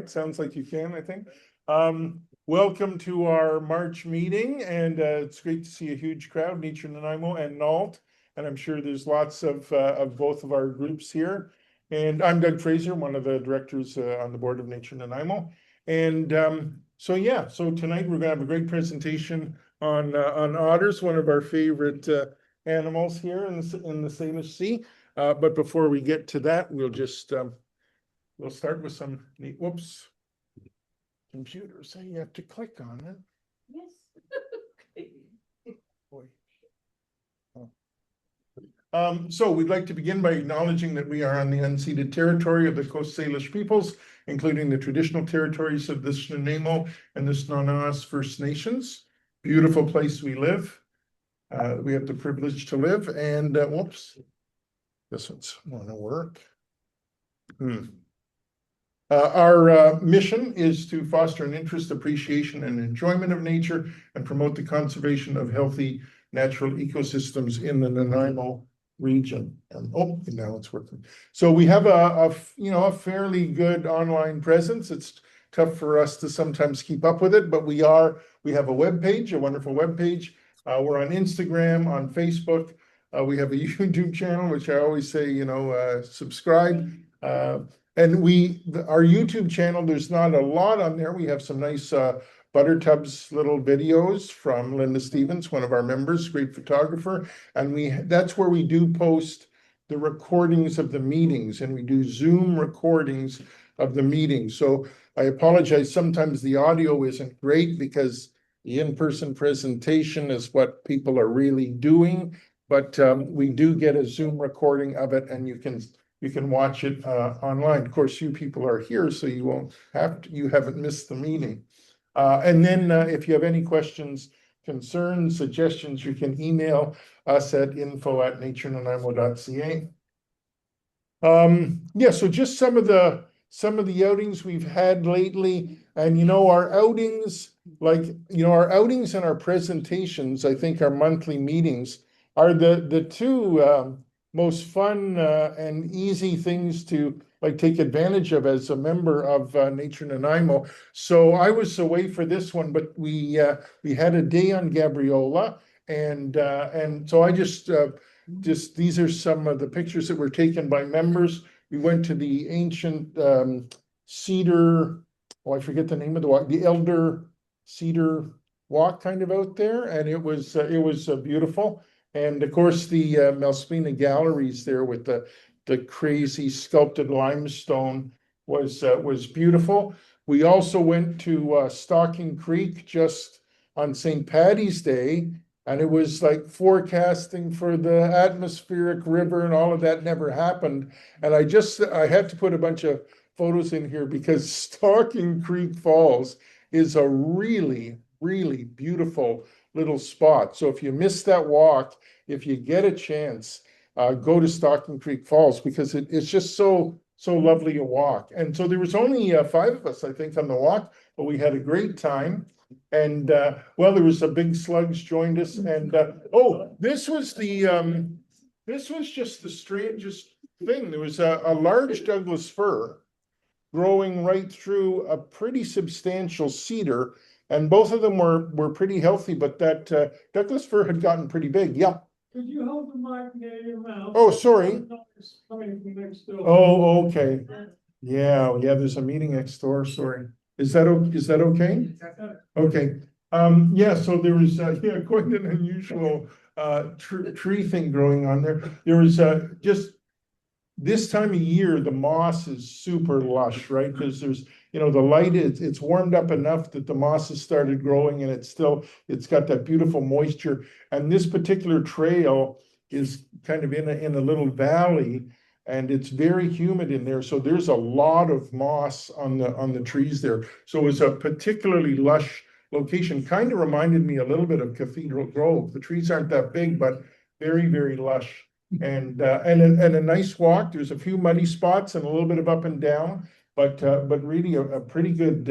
right, sounds like you can, I think. Welcome to our March meeting, and it's great to see a huge crowd, Nature Nanaimo and Nault, and I'm sure there's lots of both of our groups here. And I'm Doug Fraser, one of the directors on the board of Nature Nanaimo. And so tonight we're gonna have a great presentation on otters, one of our favorite animals here in the Salish Sea. But before we get to that, we'll just we'll start with some neat, whoops, computer, so you have to click on it. Yes. Boy. So we'd like to begin by acknowledging that we are on the unceded territory of the Coast Salish peoples, including the traditional territories of the Nanaimo and the Snuneymuxw First Nations. Beautiful place we live. We have the privilege to live, and whoops, this one's want to work. Our mission is to foster an interest, appreciation, and enjoyment of nature and promote the conservation of healthy natural ecosystems in the Nanaimo region. And now it's working. So we have a fairly good online presence. It's tough for us to sometimes keep up with it, but we have a web page, a wonderful web page. We're on Instagram, on Facebook. We have a YouTube channel, which I always say, subscribe. And our YouTube channel, there's not a lot on there. We have some nice Buttertubs little videos from Linda Stevens, one of our members, great photographer. And that's where we do post the recordings of the meetings, and we do Zoom recordings of the meetings. So I apologize, sometimes the audio isn't great because the in-person presentation is what people are really doing. But we do get a Zoom recording of it, and you can watch it online. Of course, you people are here, so you haven't missed the meeting. And then if you have any questions, concerns, suggestions, you can email us at info@naturenanaimo.ca. So just some of the outings we've had lately, and our outings, our outings and our presentations, I think our monthly meetings are the two most fun and easy things to take advantage of as a member of Nature Nanaimo. So I was away for this one, but we had a day on Gabriola, and so I just these are some of the pictures that were taken by members. We went to the ancient cedar, I forget the name of the walk, the Elder Cedar Walk kind of out there, and it was beautiful. And of course, the Malspina galleries there with the crazy sculpted limestone was beautiful. We also went to Stocking Creek just on St. Paddy's Day, and it was like forecasting for the atmospheric river, and all of that never happened. And I had to put a bunch of photos in here because Stocking Creek Falls is a really, really beautiful little spot. So if you miss that walk, if you get a chance, go to Stocking Creek Falls, because it's just so lovely a walk. And so there was only 5 of us, I think, on the walk, but we had a great time. And there was a big slugs joined us, and this was just the strangest thing. There was a large Douglas fir growing right through a pretty substantial cedar, and both of them were pretty healthy, but that Douglas fir had gotten pretty big. Yeah. Could you hold the mic near your mouth? Oh, sorry. Coming from next door. Oh, okay. Yeah, there's a meeting next door, sorry. Is that okay? Okay. So there was quite an unusual tree thing growing on there. There was just this time of year, the moss is super lush, right? Because there's, the light, it's warmed up enough that the moss has started growing, and it's got that beautiful moisture. And this particular trail is kind of in a little valley, and it's very humid in there. So there's a lot of moss on the trees there. So it was a particularly lush location. Kind of reminded me a little bit of Cathedral Grove. The trees aren't that big, but very, very lush. And a nice walk. There's a few muddy spots and a little bit of up and down, but really a pretty good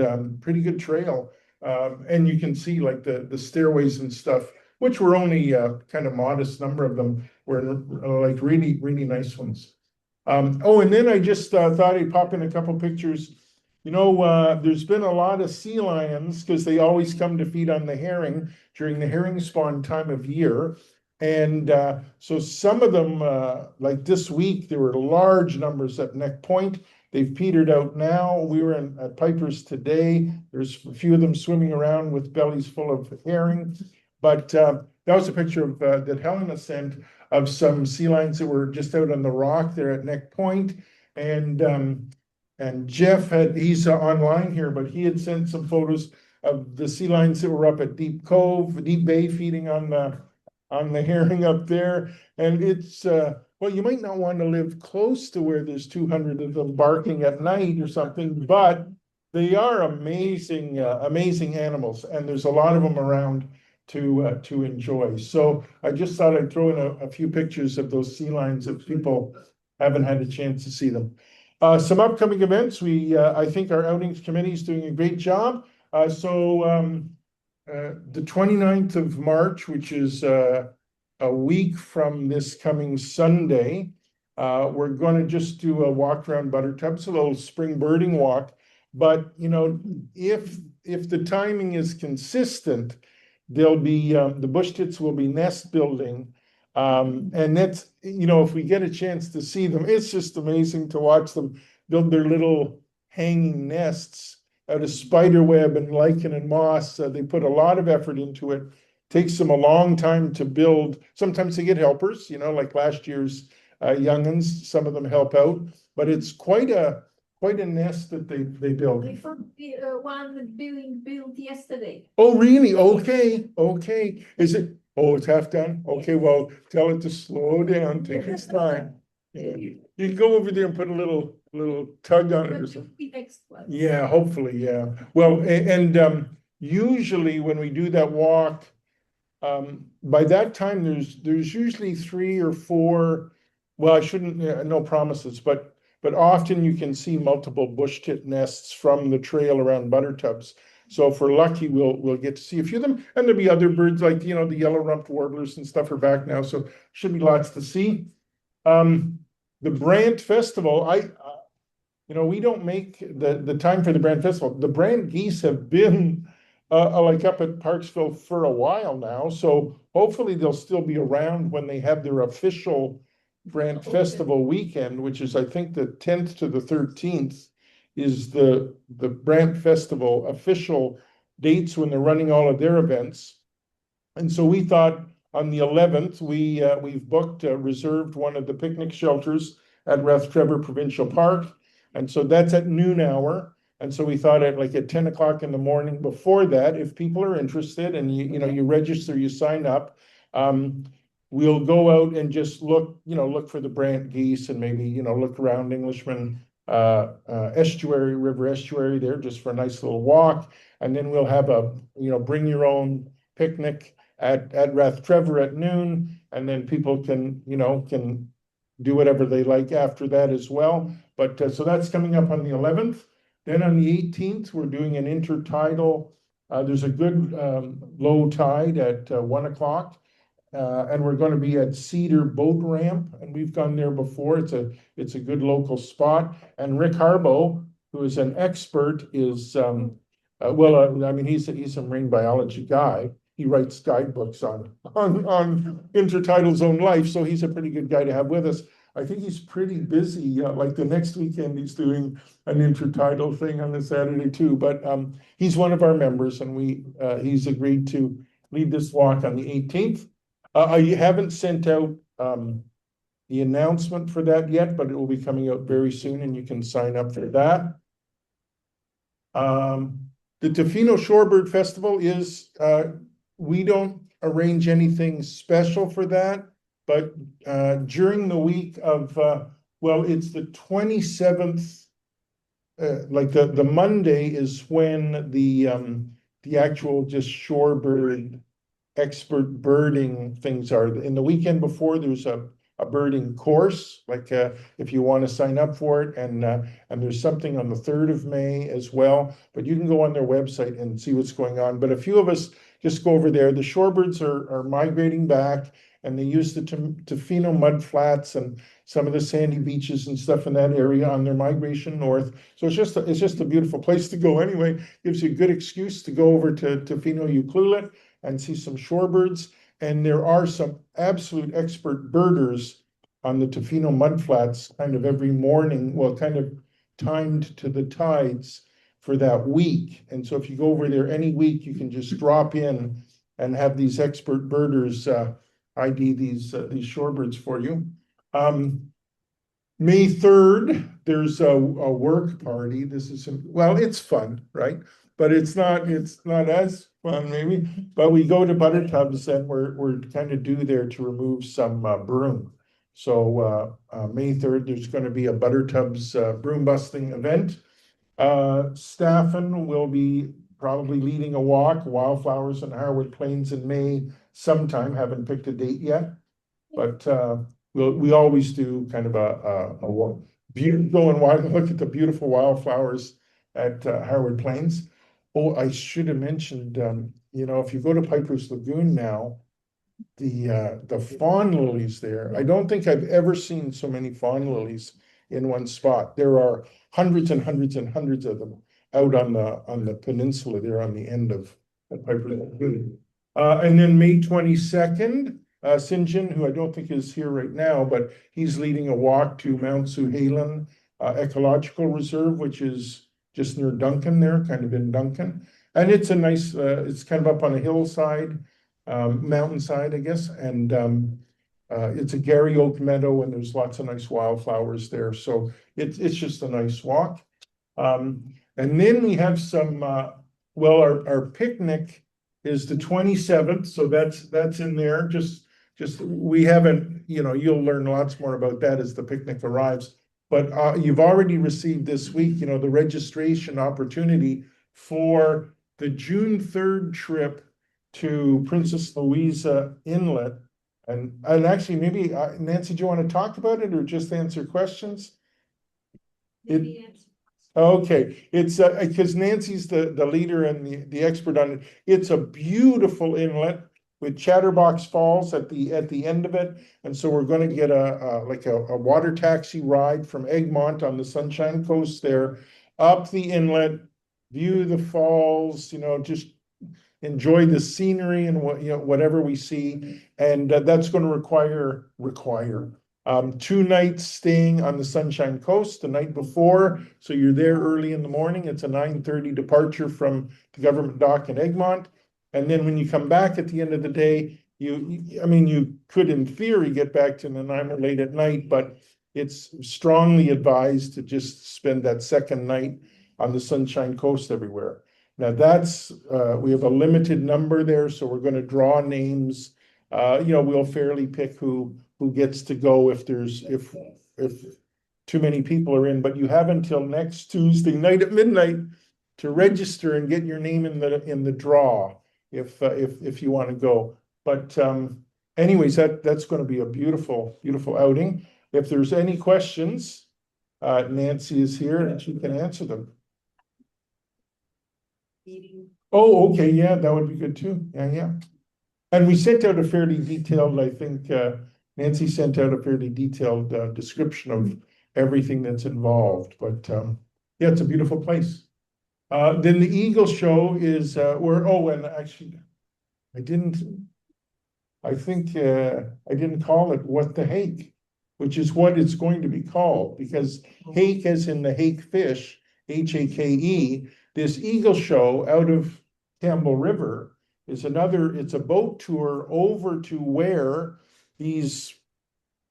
trail. And you can see like the stairways and stuff, which were only kind of modest number of them, were like really, really nice ones. And then I just thought I'd pop in a couple pictures There's been a lot of sea lions because they always come to feed on the herring during the herring spawn time of year. And so some of them, like this week, there were large numbers at Neck Point. They've petered out now. We were at Piper's today. There's a few of them swimming around with bellies full of herring. But that was a picture of that Helena sent of some sea lions that were just out on the rock there at Neck Point. And Jeff he's online here, but he had sent some photos of the sea lions that were up at Deep Cove, Deep Bay, feeding on the herring up there. And it's, well, you might not want to live close to where there's 200 of them barking at night or something, but they are amazing, amazing animals. And there's a lot of them around to enjoy. So I just thought I'd throw in a few pictures of those sea lions if people haven't had a chance to see them. Some upcoming events, I think our outings committee is doing a great job. The 29th of March, which is a week from this coming Sunday, we're going to just do a walk around Buttertubs, a little spring birding walk. But if the timing is consistent, there'll be the bush tits will be nest building. And that's, if we get a chance to see them, it's just amazing to watch them build their little hanging nests out of spider web and lichen and moss. They put a lot of effort into it. Takes them a long time to build. Sometimes they get helpers, like last year's young'uns, some of them help out, but it's quite a nest that they build. We found the one being built yesterday. Oh, really? Okay. Is it? Oh, it's half done? Okay, well, tell it to slow down, take its time. Yeah. You can go over there and put a little tug on it or But something. the next one. Yeah, hopefully, yeah. Well, and usually when we do that walk, by that time, there's usually 3 or 4, well, I shouldn't, no promises, but often you can see multiple bush tit nests from the trail around Buttertubs. So if we're lucky, we'll get to see a few of them. And there'll be other birds like, the yellow-rumped warblers and stuff are back now, so should be lots to see. The Brant Festival, we don't make the time for the Brant Festival. The Brant geese have been like up at Parksville for a while now, so hopefully they'll still be around when they have their official Brant Festival weekend, which is, I think, the 10th to the 13th is the Brant Festival official dates when they're running all of their events. And so we thought on the 11th, we've booked, reserved one of the picnic shelters at Rathtrevor Provincial Park. And so that's at noon hour. And so we thought at 10 o'clock in the morning before that, if people are interested and you register, you sign up, we'll go out and just look for the Brant geese and maybe, look around Englishman estuary, river estuary there just for a nice little walk. And then we'll have a, bring your own picnic at Rathtrevor at noon. And then people can do whatever they like after that as well. But so that's coming up on the 11th. Then on the 18th, we're doing an intertidal. There's a good low tide at 1 o'clock. And we're going to be at Cedar Boat Ramp, and we've gone there before. It's a good local spot. And Rick Harbo, who is an expert, is I mean, he's a marine biology guy. He writes guidebooks on intertidal zone life, so he's a pretty good guy to have with us. I think he's pretty busy. Like the next weekend, he's doing an intertidal thing on the Saturday too. But he's one of our members, and he's agreed to lead this walk on the 18th. I haven't sent out the announcement for that yet, but it will be coming out very soon, and you can sign up for that. The Tofino Shorebird Festival is, we don't arrange anything special for that, but during the week of, it's the 27th, like the Monday is when the actual just shorebird expert birding things are. In the weekend before, there's a birding course, like if you want to sign up for it, and there's something on the 3rd of May as well, but you can go on their website and see what's going on. But a few of us just go over there. The shorebirds are migrating back, and they use the Tofino mud flats and some of the sandy beaches and stuff in that area on their migration north. So it's just a beautiful place to go anyway. Gives you a good excuse to go over to Tofino Ucluelet and see some shorebirds. And there are some absolute expert birders on the Tofino mudflats kind of every morning, well, kind of timed to the tides for that week. And so if you go over there any week, you can just drop in and have these expert birders ID these shorebirds for you. May 3rd, there's a work party. This is well, it's fun, right? But it's not as fun maybe. But we go to Butter Tubs and we're kind of due there to remove some broom. So May 3rd, there's going to be a Butter Tubs broom busting event. Staffen will be probably leading a walk, Wildflowers in Harwood Plains in May sometime, haven't picked a date yet. But we always do kind of a walk. Go and look at the beautiful wildflowers at Harwood Plains. Oh, I should have mentioned, you know, if you go to Piper's Lagoon now, the fawn lilies there, I don't think I've ever seen so many fawn lilies in one spot. There are hundreds and hundreds and hundreds of them out on the peninsula there on the end of Piper's Lagoon. And then May 22nd, St. John, who I don't think is here right now, but he's leading a walk to Mount Suhalen Ecological Reserve, which is just near Duncan there, kind of in Duncan. And it's a nice, it's kind of up on a hillside, mountainside, I guess. And it's a Gary Oak meadow and there's lots of nice wildflowers there. So it's just a nice walk. And then we have some, well, our picnic is the 27th. So that's in there. Just we haven't, you know, you'll learn lots more about that as the picnic arrives. But you've already received this week, you know, the registration opportunity for the June 3rd trip to Princess Louisa Inlet. And actually, maybe Nancy, do you want to talk about it or just answer questions? Okay, it's because Nancy's the leader and the expert on it. It's a beautiful inlet with Chatterbox Falls at the end of it, and so we're going to get a water taxi ride from Egmont on the Sunshine Coast there, up the inlet, view the falls, you know, just enjoy the scenery and what, you know, whatever we see, and that's going to require 2 nights staying on the Sunshine Coast the night before. So you're there early in the morning. It's a 9:30 departure from the government dock in Egmont. And then when you come back at the end of the day, I mean, you could in theory get back to Nanaimo late at night, but it's strongly advised to just spend that second night on the Sunshine Coast everywhere. Now that's, we have a limited number there, so we're going to draw names. You know, we'll fairly pick who gets to go if too many people are in, but you have until next Tuesday night at midnight to register and get your name in the draw if you want to go. But anyways, that's going to be a beautiful outing. If there's any questions, Nancy is here and she can answer them. Oh, okay, yeah, that would be good too. Yeah. And we sent out a fairly detailed, I think, Nancy sent out a fairly detailed description of everything that's involved. But yeah, it's a beautiful place. Then the Eagle Show is and actually, I didn't call it What the Hake, which is what it's going to be called, because hake as in the hake fish, Hake. This Eagle Show out of Campbell River is it's a boat tour over to where these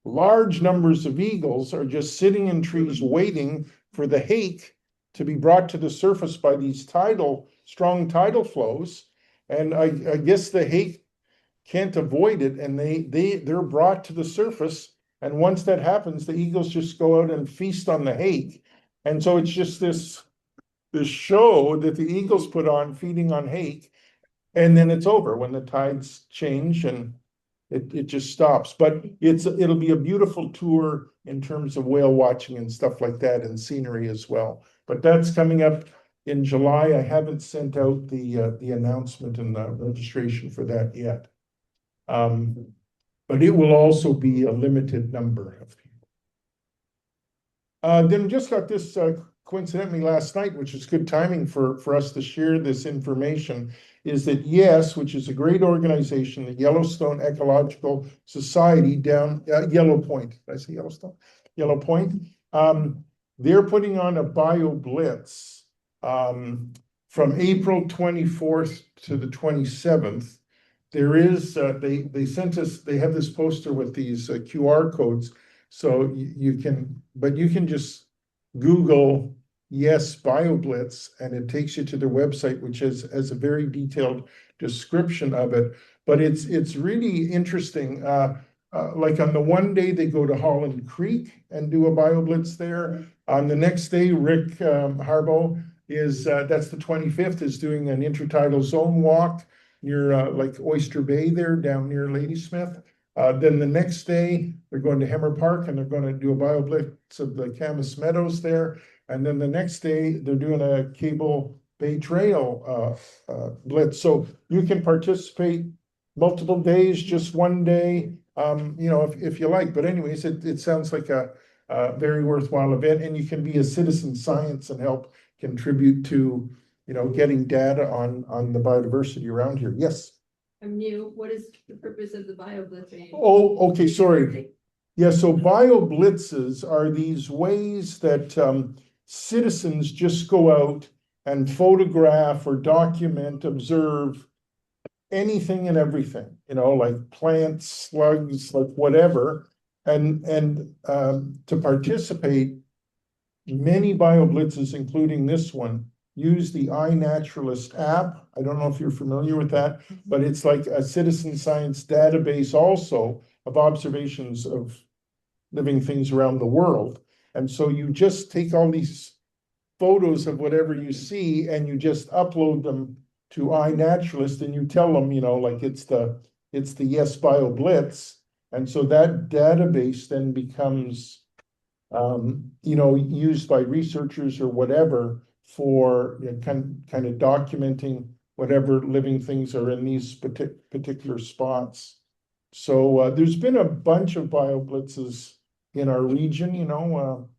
large numbers of eagles are just sitting in trees waiting for the hake to be brought to the surface by these strong tidal flows. And I guess the hake can't avoid it, and they're brought to the surface. And once that happens, the eagles just go out and feast on the hake. And so it's just this show that the eagles put on, feeding on hake, and then it's over when the tides change and it just stops. But it'll be a beautiful tour in terms of whale watching and stuff like that, and scenery as well. But that's coming up in July. I haven't sent out the announcement and the registration for that yet. but it will also be a limited number of people. Then just got this coincidentally last night, which is good timing for us to share this information, is that YES, which is a great organization, the Yellowstone Ecological Society down Yellow Point. Did I say Yellowstone? Yellow Point. They're putting on a bio blitz from April 24th to the 27th. There is, they sent us, they have this poster with these QR codes. So you can, but you can just Google YES BioBlitz and it takes you to their website, which has a very detailed description of it. But it's really interesting. Like on the one day they go to Holland Creek and do a BioBlitz there. On the next day, Rick Harbaugh is, that's the 25th, is doing an intertidal zone walk near like Oyster Bay there down near Ladysmith. Then the next day, they're going to Hemmer Park and they're going to do a BioBlitz of the Camas Meadows there. And then the next day, they're doing a Cable Bay Trail blitz. So you can participate multiple days, just one day, you know, if you like. But anyways, it sounds like a very worthwhile event, and you can be a citizen science and help contribute to, you know, getting data on the biodiversity around here. Yes. I'm new. What is the purpose of the BioBlitz? Oh, okay, sorry. Yeah, so bio blitzes are these ways that citizens just go out and photograph or document, observe anything and everything, you know, like plants, slugs, like whatever. And to participate, many bio blitzes, including this one, use the iNaturalist app. I don't know if you're familiar with that, but it's like a citizen science database also of observations of living things around the world. And so you just take all these photos of whatever you see and you just upload them to iNaturalist and you tell them, you know, like it's the YES Bio Blitz. And so that database then becomes, you know, used by researchers or whatever for, you know, kind of documenting whatever living things are in these particular spots. So there's been a bunch of bio blitzes in our region, you know,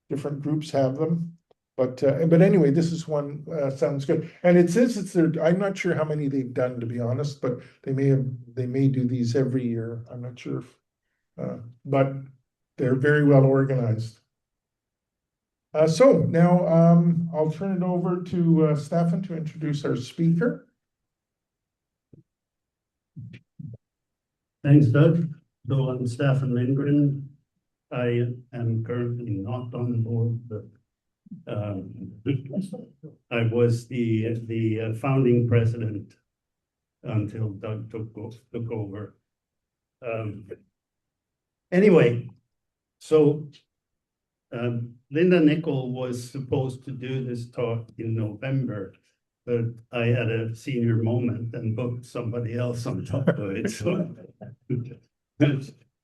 different groups have them. But anyway, this is one, sounds good. And it says it's there, I'm not sure how many they've done, to be honest, but they may do these every year. I'm not sure if, but they're very well organized. So now I'll turn it over to Stefan to introduce our speaker. Thanks, Doug. So I'm Stefan Lindgren. I am currently not on board, but I was the founding president until Doug took over. Anyway, so Linda Nicol was supposed to do this talk in November, but I had a senior moment and booked somebody else on top of it. So,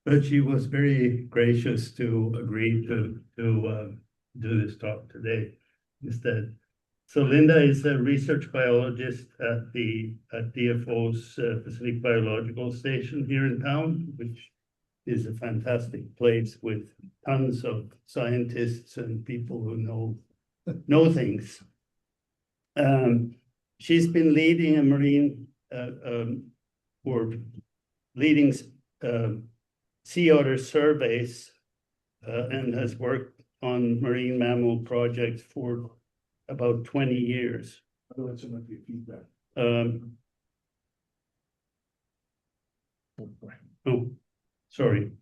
but she was very gracious to agree to do this talk today instead. So Linda is a research biologist at DFO's Pacific Biological Station here in town, which is a fantastic place with tons of scientists and people who know things. She's been leading a marine or leading sea otter surveys and has worked on marine mammal projects for about 20 years. Oh, sorry.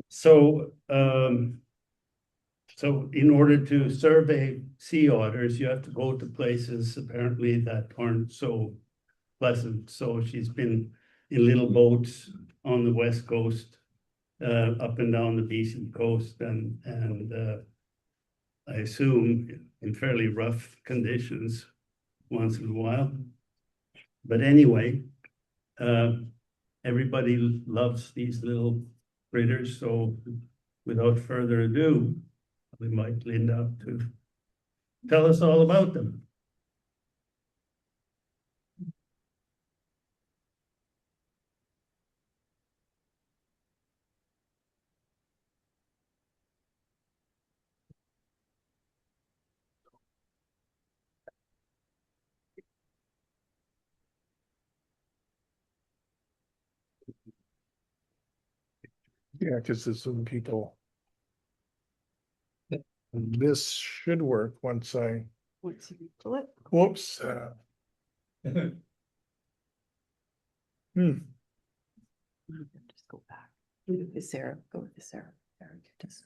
So, so in order to survey sea otters, you have to go to places apparently that aren't so pleasant. So she's been in little boats on the West Coast, up and down the BC coast, and I assume in fairly rough conditions once in a while. But anyway, everybody loves these little critters. So without further ado, we invite Linda up to tell us all about them. Yeah, because there's some people. This should work once I, Once you pull it. whoops. Just go back. With this arrow, go with this arrow. There you just.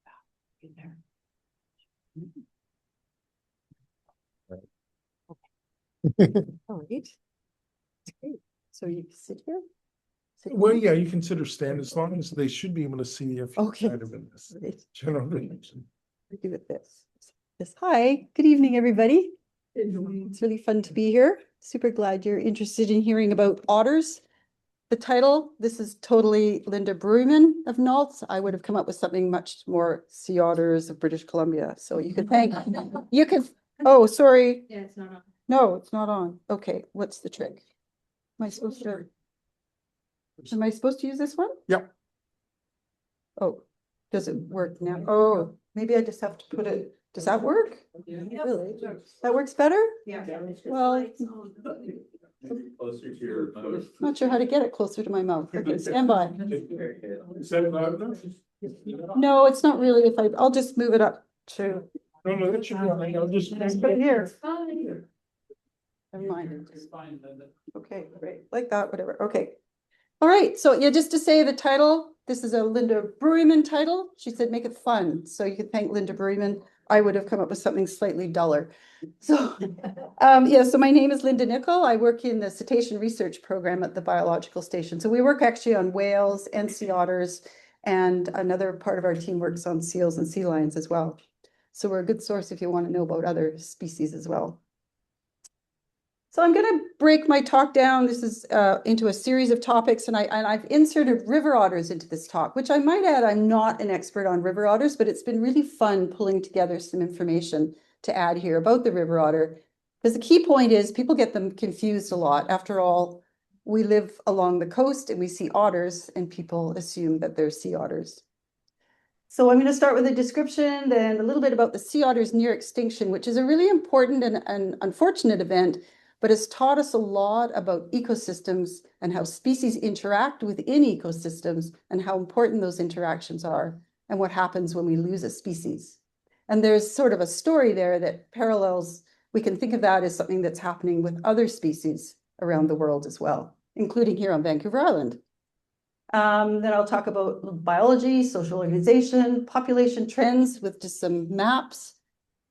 Back in there. All right. That's great. So you can sit here? Sit Well, here? yeah, you consider stand as long as they should be able to see if. you're Okay. kind of in this Right. general direction. We do it this. Hi, good evening, everybody. It's really fun to be here. Super glad you're interested in hearing about otters. The title, this is totally Linda Bruyman of Nalts. I would have come up with something much more sea otters of British Columbia. So you could thank, you can, oh, sorry. Yeah, it's not on. No, it's not on. Okay, what's the trick? Am I supposed to use this one? Yep. Oh, does it work now? Oh, maybe I just have to put it, does that work? Really? That works better? Yeah. Well, Closer to your mouth. not sure how to get it closer to my mouth. Okay, stand by. Is that loud enough? No, it's not really. I'll just move it up to, No, no, that should be, all right. I'll just. put it here. Fine. Never mind. It's fine, then. Okay, great, like that, whatever, okay. All right, so yeah, just to say the title, this is a Linda Bruyman title. She said, make it fun. So you could thank Linda Bruyman. I would have come up with something slightly duller. So, yeah, so my name is Linda Nicol. I work in the cetacean research program at the biological station. So we work actually on whales and sea otters, and another part of our team works on seals and sea lions as well. So we're a good source if you want to know about other species as well. So I'm going to break my talk down. This is into a series of topics, and I've inserted river otters into this talk, which I might add, I'm not an expert on river otters, but it's been really fun pulling together some information to add here about the river otter. Because the key point is people get them confused a lot. After all, we live along the coast and we see otters, and people assume that they're sea otters. So I'm going to start with a description, then a little bit about the sea otter's near extinction, which is a really important and unfortunate event, but has taught us a lot about ecosystems and how species interact within ecosystems and how important those interactions are and what happens when we lose a species. And there's sort of a story there that parallels, we can think of that as something that's happening with other species around the world as well, including here on Vancouver Island. Then I'll talk about biology, social organization, population trends with just some maps,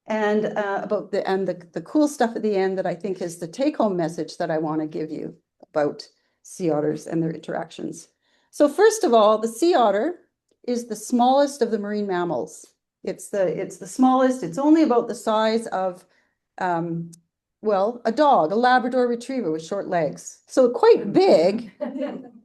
and about the cool stuff at the end that I think is the take-home message that I want to give you about sea otters and their interactions. So first of all, the sea otter is the smallest of the marine mammals. It's the smallest. It's only about the size of, well, a dog, a Labrador retriever with short legs. So quite big,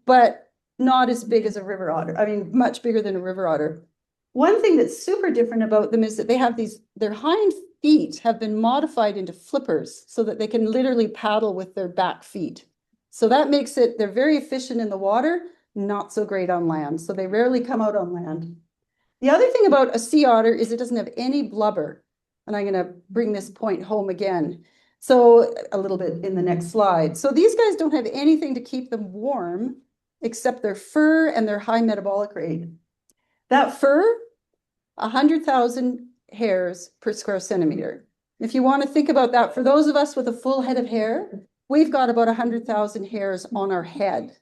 but not as big as a river otter. I mean, much bigger than a river otter. One thing that's super different about them is that they have their hind feet have been modified into flippers so that they can literally paddle with their back feet. So that makes it, they're very efficient in the water, not so great on land. So they rarely come out on land. The other thing about a sea otter is it doesn't have any blubber. And I'm going to bring this point home again. So a little bit in the next slide. So these guys don't have anything to keep them warm except their fur and their high metabolic rate. That fur, 100,000 hairs per square centimeter. If you want to think about that, for those of us with a full head of hair, we've got about 100,000 hairs on our head.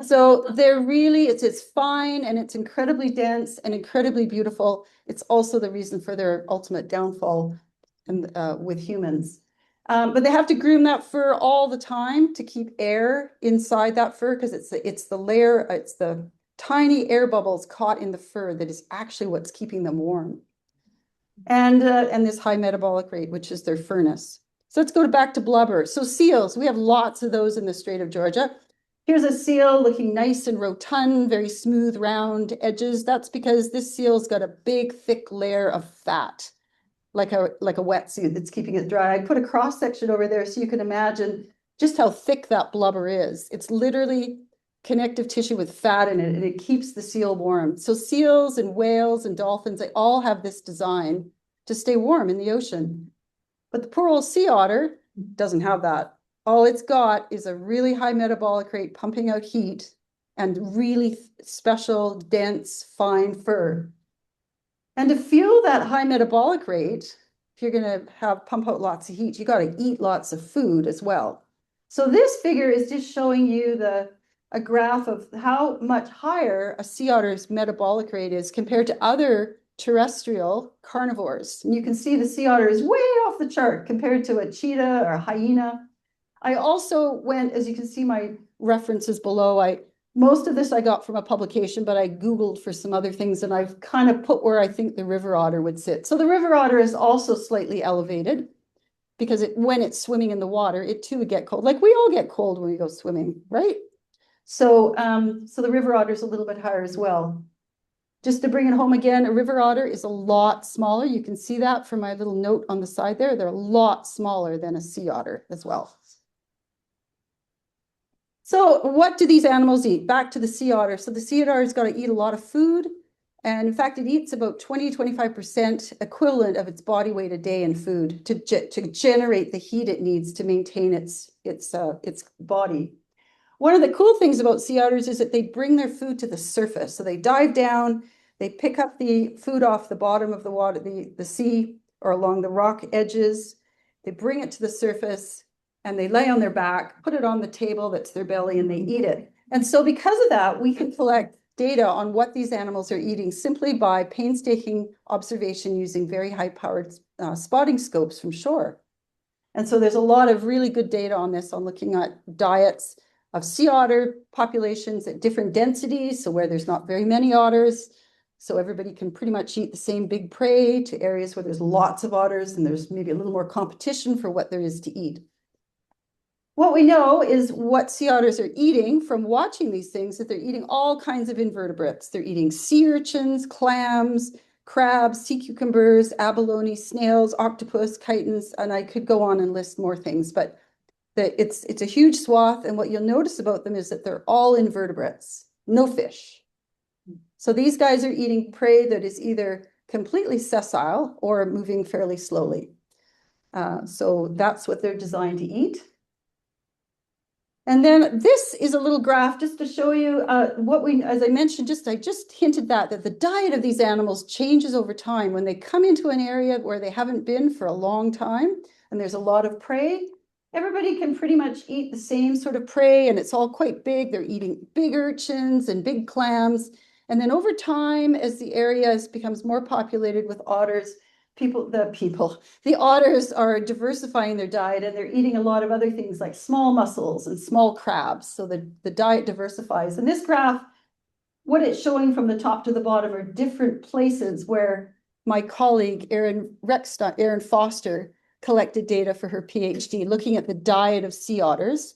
So they're really, it's fine and it's incredibly dense and incredibly beautiful. It's also the reason for their ultimate downfall and with humans. But they have to groom that fur all the time to keep air inside that fur because it's the layer, it's the tiny air bubbles caught in the fur that is actually what's keeping them warm. And this high metabolic rate, which is their furnace. So let's go back to blubber. So seals, we have lots of those in the Strait of Georgia. Here's a seal looking nice and rotund, very smooth, round edges. That's because this seal's got a big, thick layer of fat, like a wetsuit that's keeping it dry. I put a cross section over there so you can imagine just how thick that blubber is. It's literally connective tissue with fat in it, and it keeps the seal warm. So seals and whales and dolphins, they all have this design to stay warm in the ocean. But the poor old sea otter doesn't have that. All it's got is a really high metabolic rate pumping out heat and really special, dense, fine fur. And to fuel that high metabolic rate, if you're gonna pump out lots of heat, you gotta eat lots of food as well. So this figure is just showing you a graph of how much higher a sea otter's metabolic rate is compared to other terrestrial carnivores. And you can see the sea otter is way off the chart compared to a cheetah or a hyena. I also went, as you can see my references below, most of this I got from a publication, but I Googled for some other things and I've kind of put where I think the river otter would sit. So the river otter is also slightly elevated because when it's swimming in the water, it too would get cold. Like we all get cold when we go swimming, right? So, so the river otter is a little bit higher as well. Just to bring it home again, a river otter is a lot smaller. You can see that from my little note on the side there. They're a lot smaller than a sea otter as well. So what do these animals eat? Back to the sea otter. So the sea otter has got to eat a lot of food. And in fact, it eats about 20-25% equivalent of its body weight a day in food to generate the heat it needs to maintain its body. One of the cool things about sea otters is that they bring their food to the surface. So they dive down, they pick up the food off the bottom of the water, the sea, or along the rock edges. They bring it to the surface and they lay on their back, put it on the table that's their belly, and they eat it. And so because of that, we can collect data on what these animals are eating simply by painstaking observation using very high-powered spotting scopes from shore. And so there's a lot of really good data on this, on looking at diets of sea otter populations at different densities, so where there's not very many otters, so everybody can pretty much eat the same big prey, to areas where there's lots of otters and there's maybe a little more competition for what there is to eat. What we know is what sea otters are eating from watching these things, that they're eating all kinds of invertebrates. They're eating sea urchins, clams, crabs, sea cucumbers, abalone, snails, octopus, chitons, and I could go on and list more things, but it's a huge swath, and what you'll notice about them is that they're all invertebrates, no fish. So these guys are eating prey that is either completely sessile or moving fairly slowly. So that's what they're designed to eat. And then this is a little graph just to show you as I mentioned, I just hinted that the diet of these animals changes over time. When they come into an area where they haven't been for a long time, and there's a lot of prey, everybody can pretty much eat the same sort of prey, and it's all quite big. They're eating big urchins and big clams. And then over time, as the area becomes more populated with otters, the otters are diversifying their diet, and they're eating a lot of other things like small mussels and small crabs. So the diet diversifies. And this graph, what it's showing from the top to the bottom are different places where my colleague, Erin Foster, collected data for her PhD, looking at the diet of sea otters.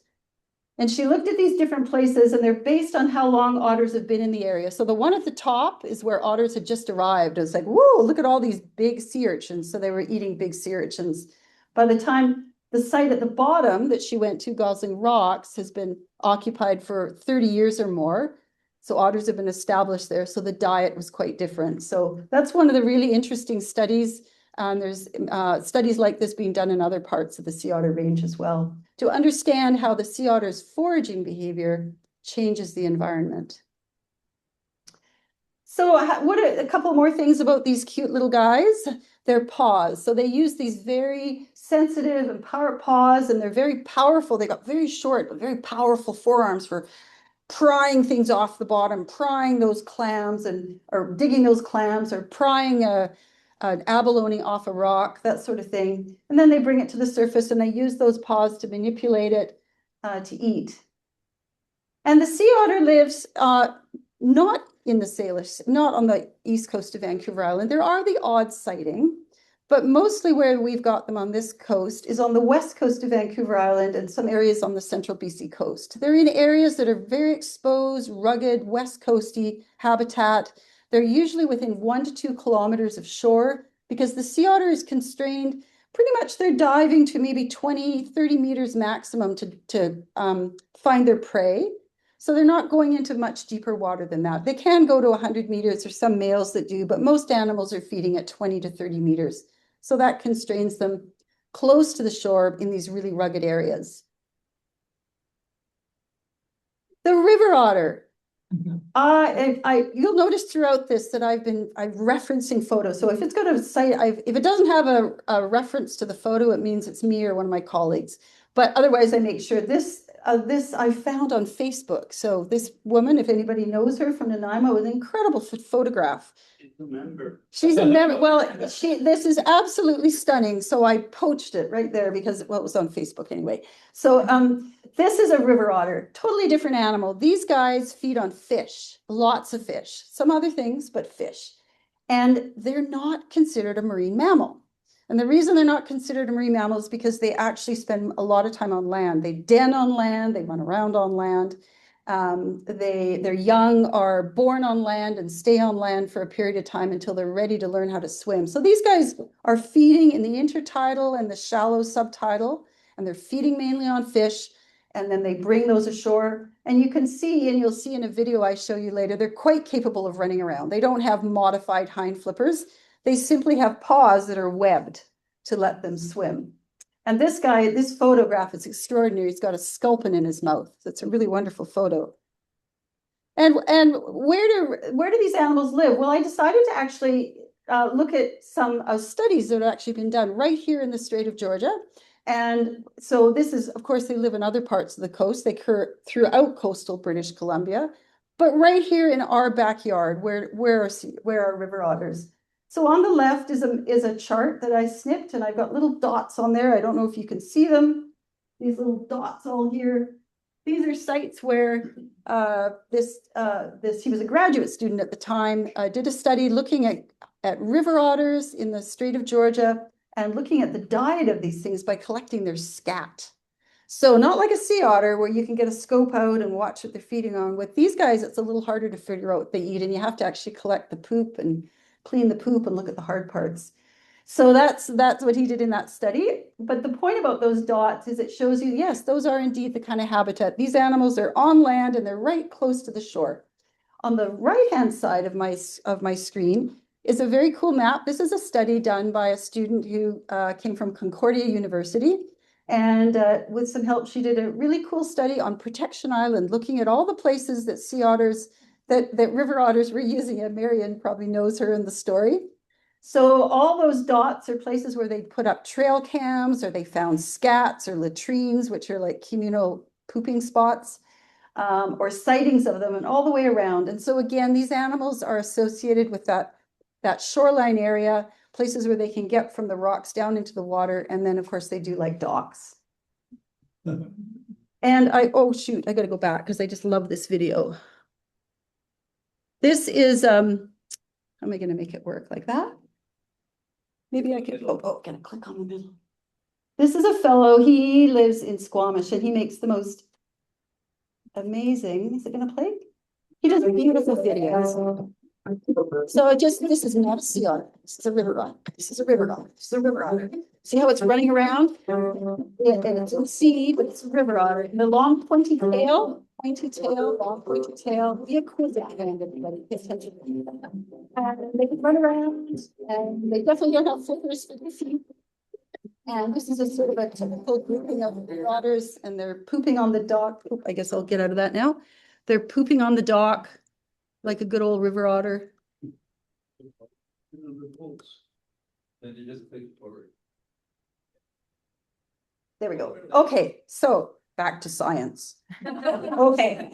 And she looked at these different places, and they're based on how long otters have been in the area. So the one at the top is where otters had just arrived. It was like, whoa, look at all these big sea urchins. So they were eating big sea urchins. By the time the site at the bottom that she went to, Gosling Rocks, has been occupied for 30 years or more. So otters have been established there. So the diet was quite different. So that's one of the really interesting studies. There's studies like this being done in other parts of the sea otter range as well, to understand how the sea otter's foraging behavior changes the environment. So what are a couple more things about these cute little guys? Their paws. So they use these very sensitive and powerful paws, and they're very powerful. They got very short, but very powerful forearms for prying things off the bottom, prying those clams or digging those clams, or prying an abalone off a rock, that sort of thing. And then they bring it to the surface and they use those paws to manipulate it to eat. And the sea otter lives not in the Salish, not on the east coast of Vancouver Island. There are the odd sighting, but mostly where we've got them on this coast is on the west coast of Vancouver Island and some areas on the central BC coast. They're in areas that are very exposed, rugged, west coasty habitat. They're usually within 1 to 2 kilometers of shore, because the sea otter is constrained. Pretty much they're diving to maybe 20, 30 meters maximum to find their prey. So they're not going into much deeper water than that. They can go to 100 meters, or some males that do, but most animals are feeding at 20 to 30 meters. So that constrains them close to the shore in these really rugged areas. The river otter. You'll notice throughout this that I'm referencing photos. So if it's got a site, if it doesn't have a reference to the photo, it means it's me or one of my colleagues. But otherwise, I make sure this I found on Facebook. So this woman, if anybody knows her from Nanaimo, was an incredible photograph. Remember. She's a member, well, this is absolutely stunning. So I poached it right there because, well, it was on Facebook anyway. So, this is a river otter, totally different animal. These guys feed on fish, lots of fish, some other things, but fish. And they're not considered a marine mammal. And the reason they're not considered a marine mammal is because they actually spend a lot of time on land. They den on land, they run around on land. Their young are born on land and stay on land for a period of time until they're ready to learn how to swim. So these guys are feeding in the intertidal and the shallow subtidal, and they're feeding mainly on fish. And then they bring those ashore. And you can see, and you'll see in a video I show you later, they're quite capable of running around. They don't have modified hind flippers. They simply have paws that are webbed to let them swim. And this guy, this photograph is extraordinary. He's got a sculpin in his mouth. It's a really wonderful photo. And where do these animals live? Well, I decided to actually look at some studies that have actually been done right here in the Strait of Georgia. And so this is, of course, they live in other parts of the coast. They occur throughout coastal British Columbia, but right here in our backyard, where are river otters? So on the left is a chart that I snipped, and I've got little dots on there. I don't know if you can see them. These little dots all here. These are sites where he was a graduate student at the time, did a study looking at river otters in the Strait of Georgia and looking at the diet of these things by collecting their scat. So not like a sea otter where you can get a scope out and watch what they're feeding on. With these guys, it's a little harder to figure out what they eat, and you have to actually collect the poop and clean the poop and look at the hard parts. So that's what he did in that study. But the point about those dots is it shows you, yes, those are indeed the kind of habitat. These animals are on land and they're right close to the shore. On the right-hand side of my screen is a very cool map. This is a study done by a student who came from Concordia University. And with some help, she did a really cool study on Protection Island, looking at all the places that sea otters, that river otters were using. And Marion probably knows her in the story. So all those dots are places where they put up trail cams, or they found scats or latrines, which are like communal pooping spots, or sightings of them, and all the way around. And so again, these animals are associated with that shoreline area, places where they can get from the rocks down into the water. And then of course they do like docks. And oh shoot, I got to go back because I just love this video. This is, how am I going to make it work like that? Maybe I could, can I click on the middle? This is a fellow, he lives in Squamish, and he makes the most amazing, is it gonna play? He does beautiful videos. So this is not a sea otter, this is a river otter, this is a river otter, this is a river otter. See how it's running around? And it's in sea, but it's a river otter. And the long pointy tail, long pointy tail, be a quiz at the end, everybody, pay attention. And they can run around, and they definitely don't have flippers for their feet. And this is a sort of a typical grouping of otters, and they're pooping on the dock. Oop, I guess I'll get out of that now. They're pooping on the dock like a good old river otter. Then you just click forward. There we go. Okay, so back to science. Okay.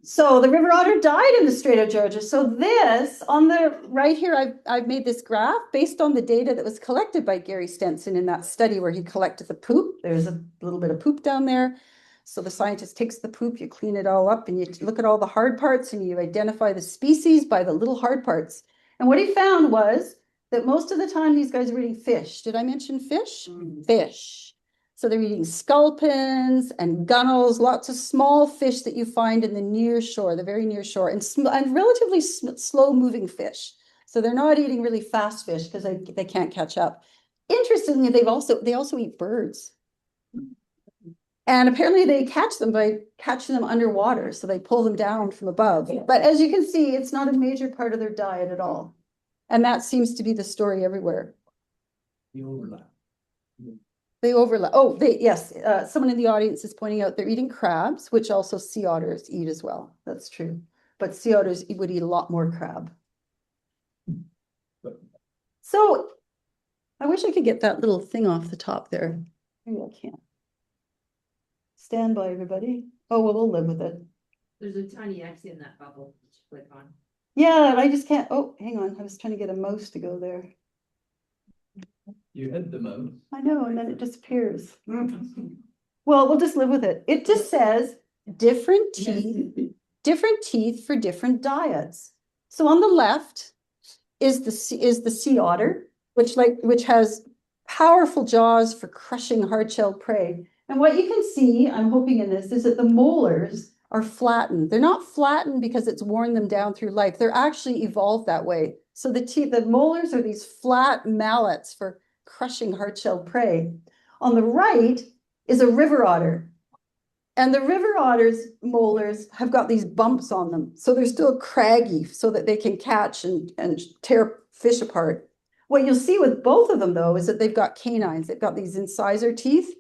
So the river otter died in the Strait of Georgia. So this on the right here, I've made this graph based on the data that was collected by Gary Stenson in that study where he collected the poop. There's a little bit of poop down there. So the scientist takes the poop, you clean it all up, and you look at all the hard parts, and you identify the species by the little hard parts. And what he found was that most of the time these guys are eating fish. Did I mention fish? Fish. So they're eating sculpins and gunnels, lots of small fish that you find in the near shore, the very near shore, and relatively slow moving fish. So they're not eating really fast fish because they can't catch up. Interestingly, they also eat birds. And apparently they catch them by catching them underwater. So they pull them down from above. But as you can see, it's not a major part of their diet at all. And that seems to be the story everywhere. The overlap. They overlap. Oh, yes, someone in the audience is pointing out they're eating crabs, which also sea otters eat as well. That's true. But sea otters would eat a lot more crab. So I wish I could get that little thing off the top there. Maybe I can't. Stand by, everybody. Oh, well, we'll live with it. There's a tiny X in that bubble, that you click on. Yeah, I just can't. Oh, hang on. I was trying to get a mouse to go there. You had the mouse. I know, and then it disappears. Well, we'll just live with it. It just says different teeth for different diets. So on the left is the sea otter, which has powerful jaws for crushing hard-shelled prey. And what you can see, I'm hoping in this, is that the molars are flattened. They're not flattened because it's worn them down through life. They're actually evolved that way. So the molars are these flat mallets for crushing hard-shelled prey. On the right is a river otter. And the river otter's molars have got these bumps on them. So they're still craggy so that they can catch and tear fish apart. What you'll see with both of them, though, is that they've got canines. They've got these incisor teeth.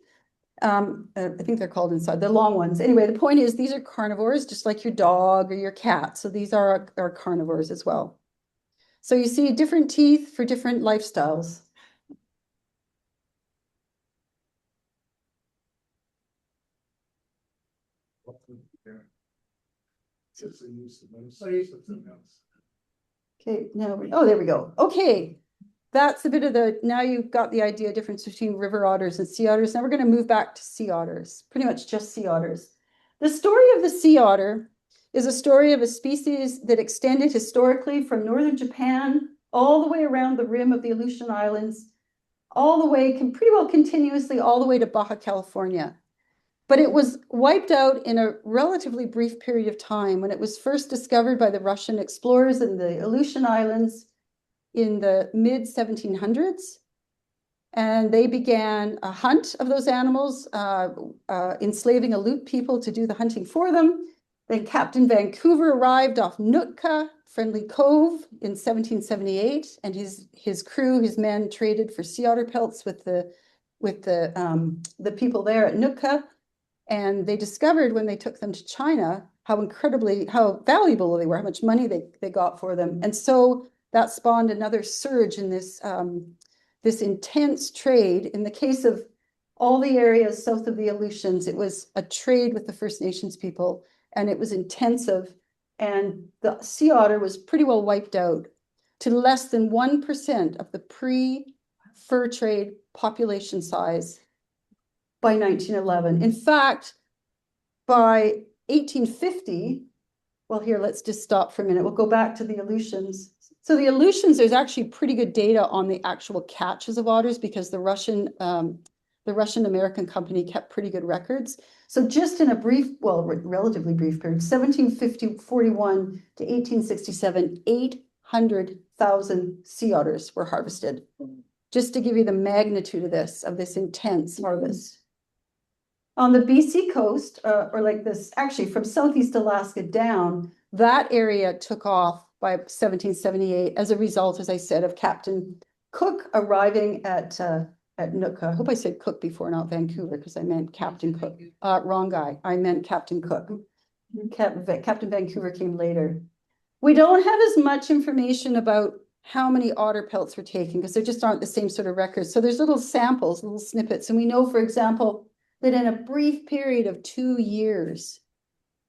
I think they're called inside, the long ones. Anyway, the point is these are carnivores, just like your dog or your cat. So these are carnivores as well. So you see different teeth for different lifestyles. Okay, now, oh, there we go. Okay, that's a bit of now you've got the idea difference between river otters and sea otters. Now we're going to move back to sea otters, pretty much just sea otters. The story of the sea otter is a story of a species that extended historically from northern Japan all the way around the rim of the Aleutian Islands, all the way, pretty well continuously, all the way to Baja California. But it was wiped out in a relatively brief period of time when it was first discovered by the Russian explorers in the Aleutian Islands in the mid-1700s. And they began a hunt of those animals, enslaving Aleut people to do the hunting for them. Then Captain Vancouver arrived off Nootka, Friendly Cove, in 1778, and his crew, his men, traded for sea otter pelts with the people there at Nootka. And they discovered when they took them to China how valuable they were, how much money they got for them. And so that spawned another surge in this intense trade. In the case of all the areas south of the Aleutians, it was a trade with the First Nations people, and it was intensive. And the sea otter was pretty well wiped out to less than 1% of the pre-fur trade population size by 1911. In fact, by 1850, well, here, let's just stop for a minute. We'll go back to the Aleutians. So the Aleutians, there's actually pretty good data on the actual catches of otters because the Russian American company kept pretty good records. So just in a relatively brief period, 1741 to 1867, 800,000 sea otters were harvested. Just to give you the magnitude of this intense harvest. On the BC coast, or like this, actually from Southeast Alaska down, that area took off by 1778 as a result, as I said, of Captain Cook arriving at Nootka. I hope I said Cook before, not Vancouver, because I meant Captain Cook. Wrong guy. I meant Captain Cook. Captain Vancouver came later. We don't have as much information about how many otter pelts were taken because there just aren't the same sort of records. So there's little samples, little snippets. And we know, for example, that in a brief period of 2 years,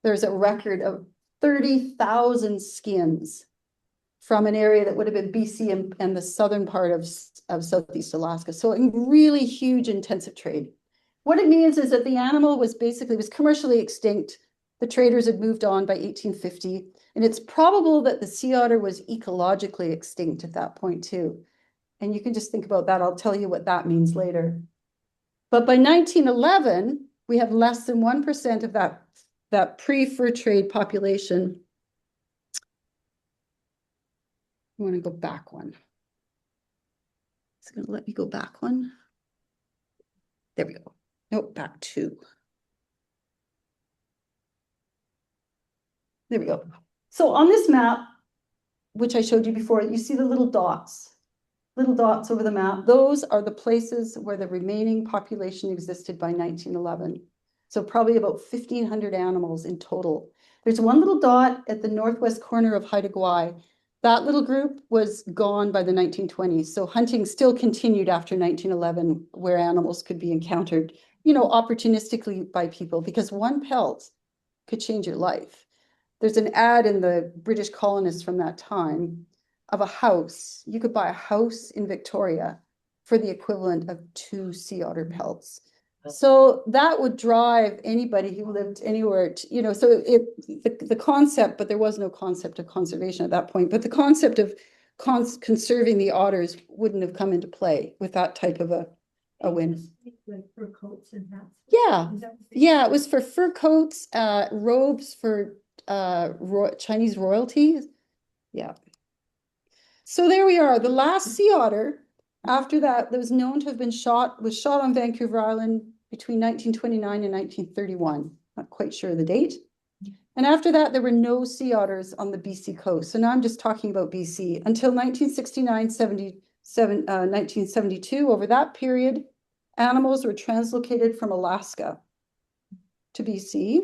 there's a record of 30,000 skins from an area that would have been BC and the southern part of Southeast Alaska. So a really huge intensive trade. What it means is that the animal was commercially extinct. The traders had moved on by 1850. And it's probable that the sea otter was ecologically extinct at that point too. And you can just think about that. I'll tell you what that means later. But by 1911, we have less than 1% of that pre-fur trade population. I want to go back one. It's going to let me go back one. There we go. Nope, back 2. There we go. So on this map, which I showed you before, you see the little dots. little dots over the map, those are the places where the remaining population existed by 1911. So probably about 1,500 animals in total. There's one little dot at the northwest corner of Haida Gwaii. That little group was gone by the 1920s. So hunting still continued after 1911, where animals could be encountered, you know, opportunistically by people, because one pelt could change your life. There's an ad in the British Colonists from that time of a house. You could buy a house in Victoria for the equivalent of 2 sea otter pelts. So that would drive anybody who lived anywhere, you know, so the concept, but there was no concept of conservation at that point, but the concept of conserving the otters wouldn't have come into play with that type of a win. Like fur coats and hats. Yeah, Is that what they- yeah, it was for fur coats, robes for Chinese royalty. Yeah. So there we are, the last sea otter after that was known to have been shot on Vancouver Island between 1929 and 1931. Not quite sure of the date. And after that, there were no sea otters on the BC coast. So now I'm just talking about BC until 1969, 1972. Over that period, animals were translocated from Alaska to BC.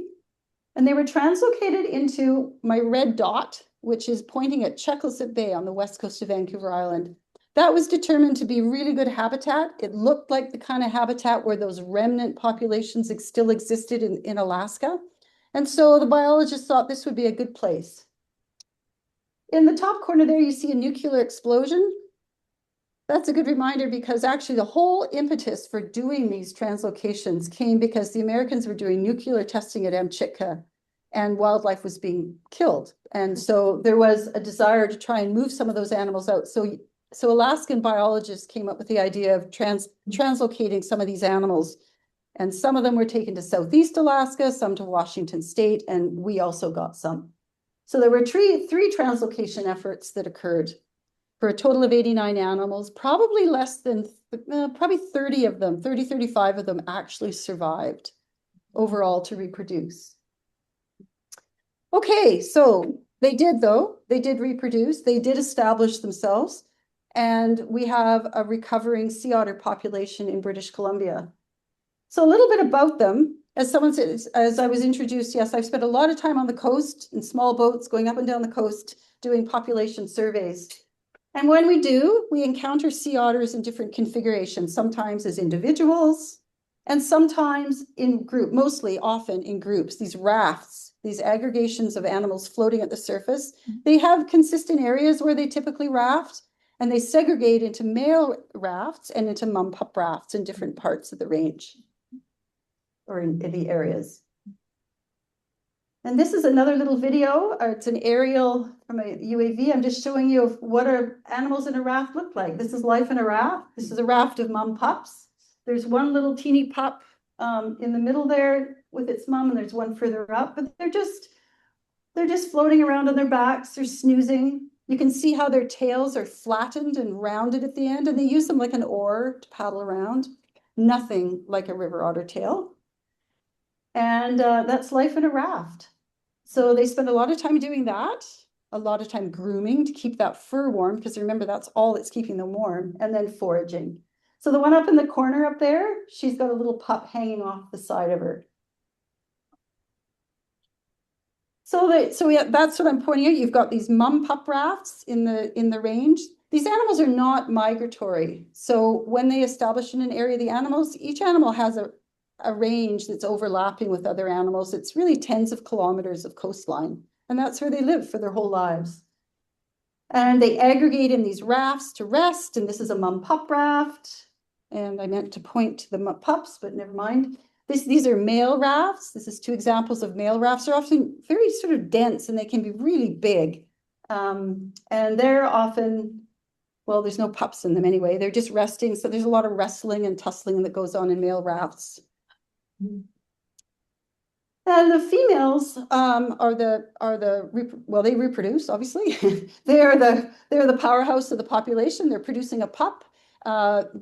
And they were translocated into my red dot, which is pointing at Checklisset Bay on the west coast of Vancouver Island. That was determined to be really good habitat. It looked like the kind of habitat where those remnant populations still existed in Alaska. And so the biologists thought this would be a good place. In the top corner there, you see a nuclear explosion. That's a good reminder because actually the whole impetus for doing these translocations came because the Americans were doing nuclear testing at Amchitka and wildlife was being killed. And so there was a desire to try and move some of those animals out. So Alaskan biologists came up with the idea of translocating some of these animals. And some of them were taken to Southeast Alaska, some to Washington State, and we also got some. So there were three translocation efforts that occurred for a total of 89 animals. Probably less than, probably 30 of them, 30, 35 of them actually survived overall to reproduce. Okay, so they did reproduce, they did establish themselves, and we have a recovering sea otter population in British Columbia. So a little bit about them. As someone said, as I was introduced, yes, I've spent a lot of time on the coast in small boats going up and down the coast doing population surveys. And when we do, we encounter sea otters in different configurations, sometimes as individuals and sometimes in mostly often in groups, these rafts, these aggregations of animals floating at the surface. They have consistent areas where they typically raft, and they segregate into male rafts and into mum pup rafts in different parts of the range or in the areas. And this is another little video. It's an aerial from a UAV. I'm just showing you what our animals in a raft look like. This is life in a raft. This is a raft of mum pups. There's one little teeny pup in the middle there with its mum, and there's one further up, but they're just floating around on their backs. They're snoozing. You can see how their tails are flattened and rounded at the end, and they use them like an oar to paddle around. Nothing like a river otter tail. And that's life in a raft. So they spend a lot of time doing that, a lot of time grooming to keep that fur warm, because remember, that's all that's keeping them warm, and then foraging. So the one up in the corner up there, she's got a little pup hanging off the side of her. So yeah, that's what I'm pointing out. You've got these mum pup rafts in the range. These animals are not migratory. So when they establish in an area, each animal has a range that's overlapping with other animals. It's really tens of kilometers of coastline, and that's where they live for their whole lives. And they aggregate in these rafts to rest, and this is a mum pup raft. And I meant to point to the pups, but never mind. These are male rafts. This is 2 examples of male rafts. They're often very sort of dense, and they can be really big. And they're often, well, there's no pups in them anyway. They're just resting. So there's a lot of wrestling and tussling that goes on in male rafts. And the females they reproduce, obviously. they're the powerhouse of the population. They're producing a pup.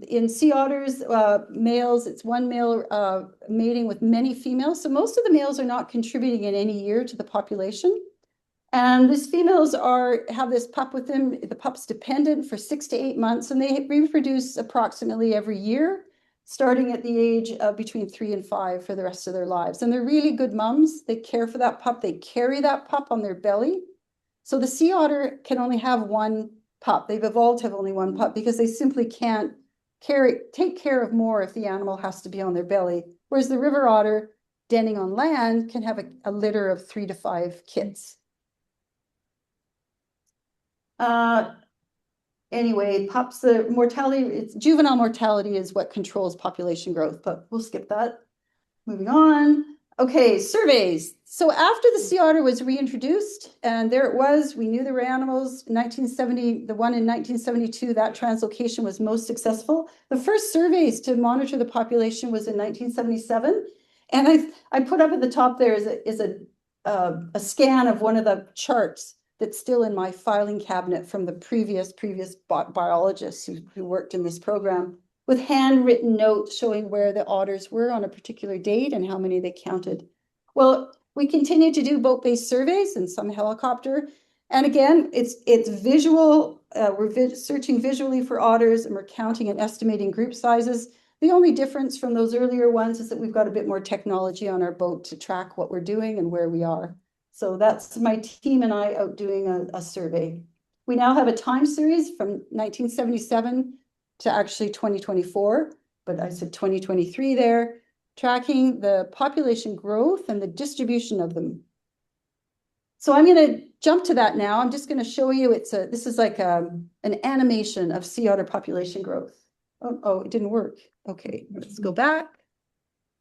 In sea otters, males, it's one male mating with many females. So most of the males are not contributing in any year to the population. And these females have this pup with them. The pup's dependent for 6 to 8 months, and they reproduce approximately every year, starting at the age of between 3 and 5 for the rest of their lives. And they're really good mums. They care for that pup. They carry that pup on their belly. So the sea otter can only have one pup. They've evolved to have only one pup because they simply can't take care of more if the animal has to be on their belly. Whereas the river otter, denning on land, can have a litter of 3 to 5 kids. Anyway, juvenile mortality is what controls population growth, but we'll skip that. Moving on. Okay, surveys. So after the sea otter was reintroduced, and there it was, we knew there were animals. In 1970, the one in 1972, that translocation was most successful. The first surveys to monitor the population was in 1977. And I put up at the top there is a scan of one of the charts that's still in my filing cabinet from the previous biologists who worked in this program, with handwritten notes showing where the otters were on a particular date and how many they counted. Well, we continue to do boat-based surveys and some helicopter. And again, it's visual. We're searching visually for otters, and we're counting and estimating group sizes. The only difference from those earlier ones is that we've got a bit more technology on our boat to track what we're doing and where we are. So that's my team and I out doing a survey. We now have a time series from 1977 to actually 2024, but I said 2023 there, tracking the population growth and the distribution of them. So I'm going to jump to that now. I'm just going to show you, this is like an animation of sea otter population growth. Oh, it didn't work. Okay, let's go back.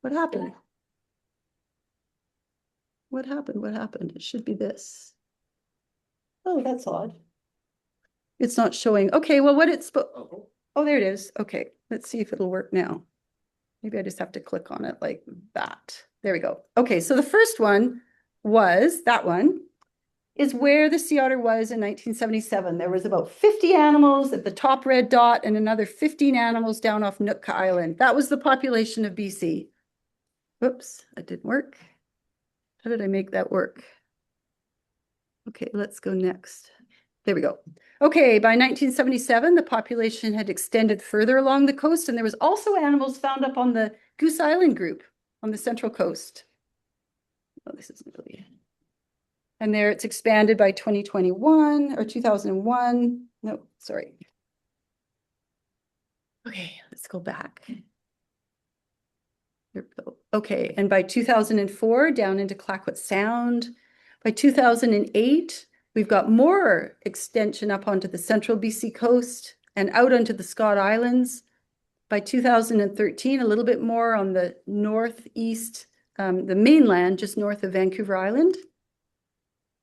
What happened? What happened? It should be this. Oh, that's odd. It's not showing. Okay, well, oh, there it is. Okay, let's see if it'll work now. Maybe I just have to click on it like that. There we go. Okay, so the first one was, that one is where the sea otter was in 1977. There was about 50 animals at the top red dot and another 15 animals down off Nootka Island. That was the population of BC. Whoops, that didn't work. How did I make that work? Okay, let's go next. There we go. Okay, by 1977, the population had extended further along the coast, and there was also animals found up on the Goose Island group on the central coast. Oh, this isn't really. And there it's expanded by 2021 or 2001. No, sorry. Okay, let's go back. Here we go. Okay, and by 2004, down into Clayoquot Sound. By 2008, we've got more extension up onto the central BC coast and out onto the Scott Islands. By 2013, a little bit more on the northeast, the mainland, just north of Vancouver Island.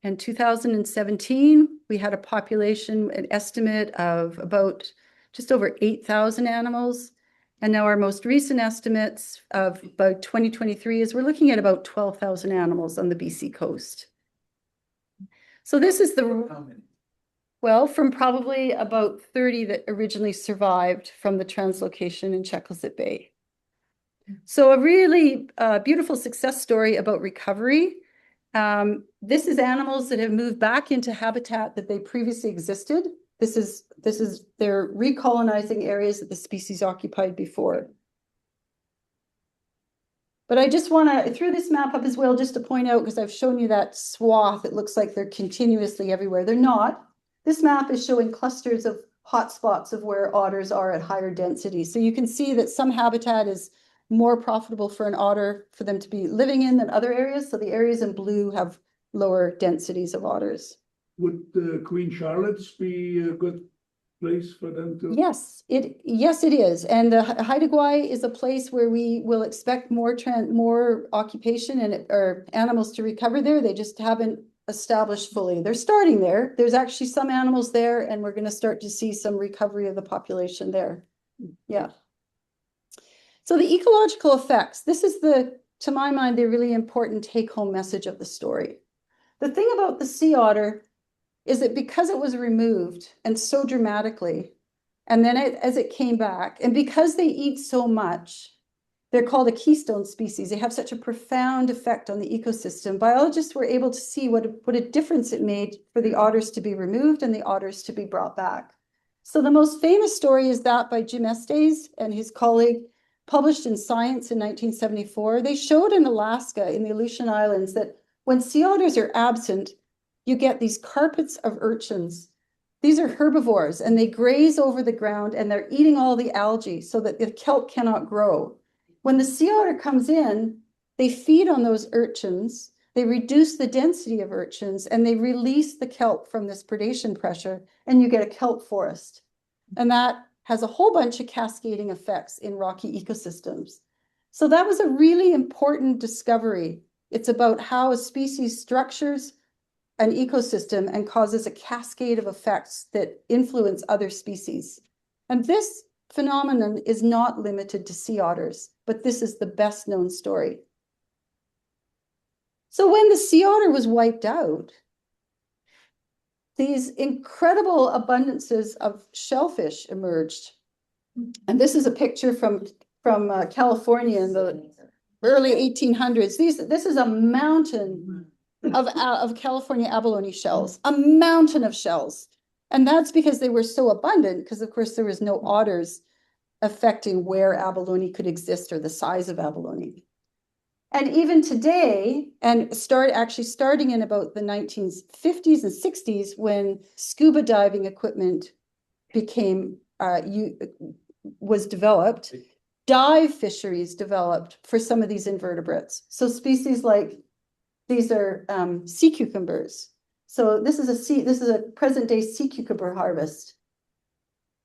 In 2017, we had a population, an estimate of about just over 8,000 animals. And now our most recent estimates of about 2023 is we're looking at about 12,000 animals on the BC coast. So this is well, from probably about 30 that originally survived from the translocation in Checklisset Bay. So a really beautiful success story about recovery. This is animals that have moved back into habitat that they previously existed. This is they're recolonizing areas that the species occupied before. But I just want to, throw this map up as well, just to point out, because I've shown you that swath, it looks like they're continuously everywhere. They're not. This map is showing clusters of hotspots of where otters are at higher density. So you can see that some habitat is more profitable for an otter for them to be living in than other areas. So the areas in blue have lower densities of otters. Would Queen Charlotte's be a good place for them to? Yes, it is. And the Haida Gwaii is a place where we will expect more occupation or animals to recover there. They just haven't established fully. They're starting there. There's actually some animals there, and we're going to start to see some recovery of the population there. Yeah. So the ecological effects, this is to my mind, the really important take-home message of the story. The thing about the sea otter is that because it was removed and so dramatically, and then as it came back, and because they eat so much, They're called a keystone species. They have such a profound effect on the ecosystem. Biologists were able to see what a difference it made for the otters to be removed and the otters to be brought back. So the most famous story is that by Jim Estes and his colleague, published in Science in 1974. They showed in Alaska, in the Aleutian Islands, that when sea otters are absent, you get these carpets of urchins. These are herbivores, and they graze over the ground, and they're eating all the algae so that the kelp cannot grow. When the sea otter comes in, they feed on those urchins, they reduce the density of urchins, and they release the kelp from this predation pressure, and you get a kelp forest. And that has a whole bunch of cascading effects in rocky ecosystems. So that was a really important discovery. It's about how a species structures an ecosystem and causes a cascade of effects that influence other species. And this phenomenon is not limited to sea otters, but this is the best known story. So when the sea otter was wiped out, these incredible abundances of shellfish emerged. And this is a picture from California in the early 1800s. This is a mountain of California abalone shells, a mountain of shells. And that's because they were so abundant, because of course there was no otters affecting where abalone could exist or the size of abalone. And even today, and starting in about the 1950s and 60s, when scuba diving equipment was developed, dive fisheries developed for some of these invertebrates. So species like these are sea cucumbers. So this is a present day sea cucumber harvest.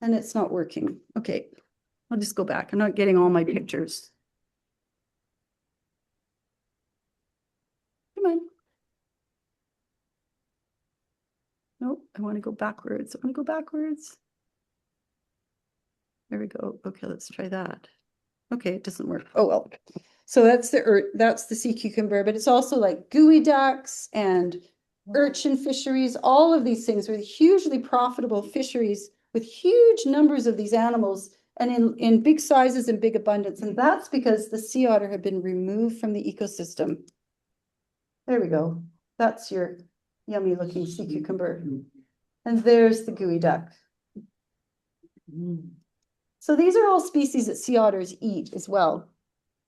And it's not working. Okay, I'll just go back. I'm not getting all my pictures. Come on. Nope, I want to go backwards. I want to go backwards. There we go. Okay, let's try that. Okay, it doesn't work. Oh, well. So that's the sea cucumber, but it's also like gooey ducks and urchin fisheries. All of these things were hugely profitable fisheries with huge numbers of these animals and in big sizes and big abundance. And that's because the sea otter had been removed from the ecosystem. There we go. That's your yummy looking sea cucumber. And there's the gooey duck. So these are all species that sea otters eat as well.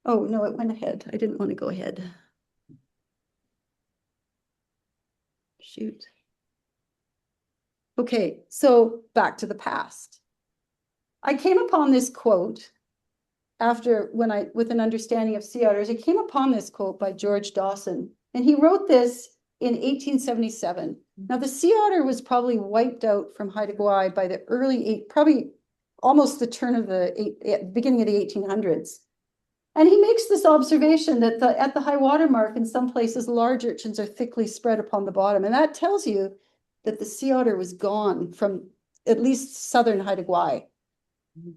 Oh, no, it went ahead. I didn't want to go ahead. Shoot. Okay, so back to the past. I came upon this quote with an understanding of sea otters. I came upon this quote by George Dawson, and he wrote this in 1877. Now, the sea otter was probably wiped out from Haida Gwaii by the probably almost the turn of the beginning of the 1800s. And he makes this observation that at the high water mark, in some places, large urchins are thickly spread upon the bottom. And that tells you that the sea otter was gone from at least southern Haida Gwaii.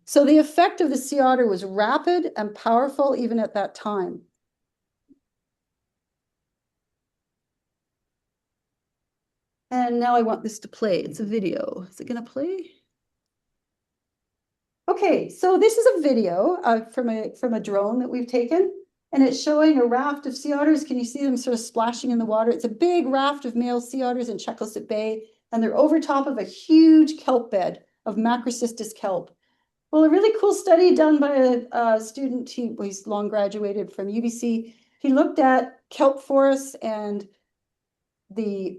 So the effect of the sea otter was rapid and powerful even at that time. And now I want this to play. It's a video. Is it going to play? Okay, so this is a video from a drone that we've taken, and it's showing a raft of sea otters. Can you see them sort of splashing in the water? It's a big raft of male sea otters in Checklisset Bay, and they're over top of a huge kelp bed of Macrocystis kelp. Well, a really cool study done by a student, he's long graduated from UBC. He looked at kelp forests and the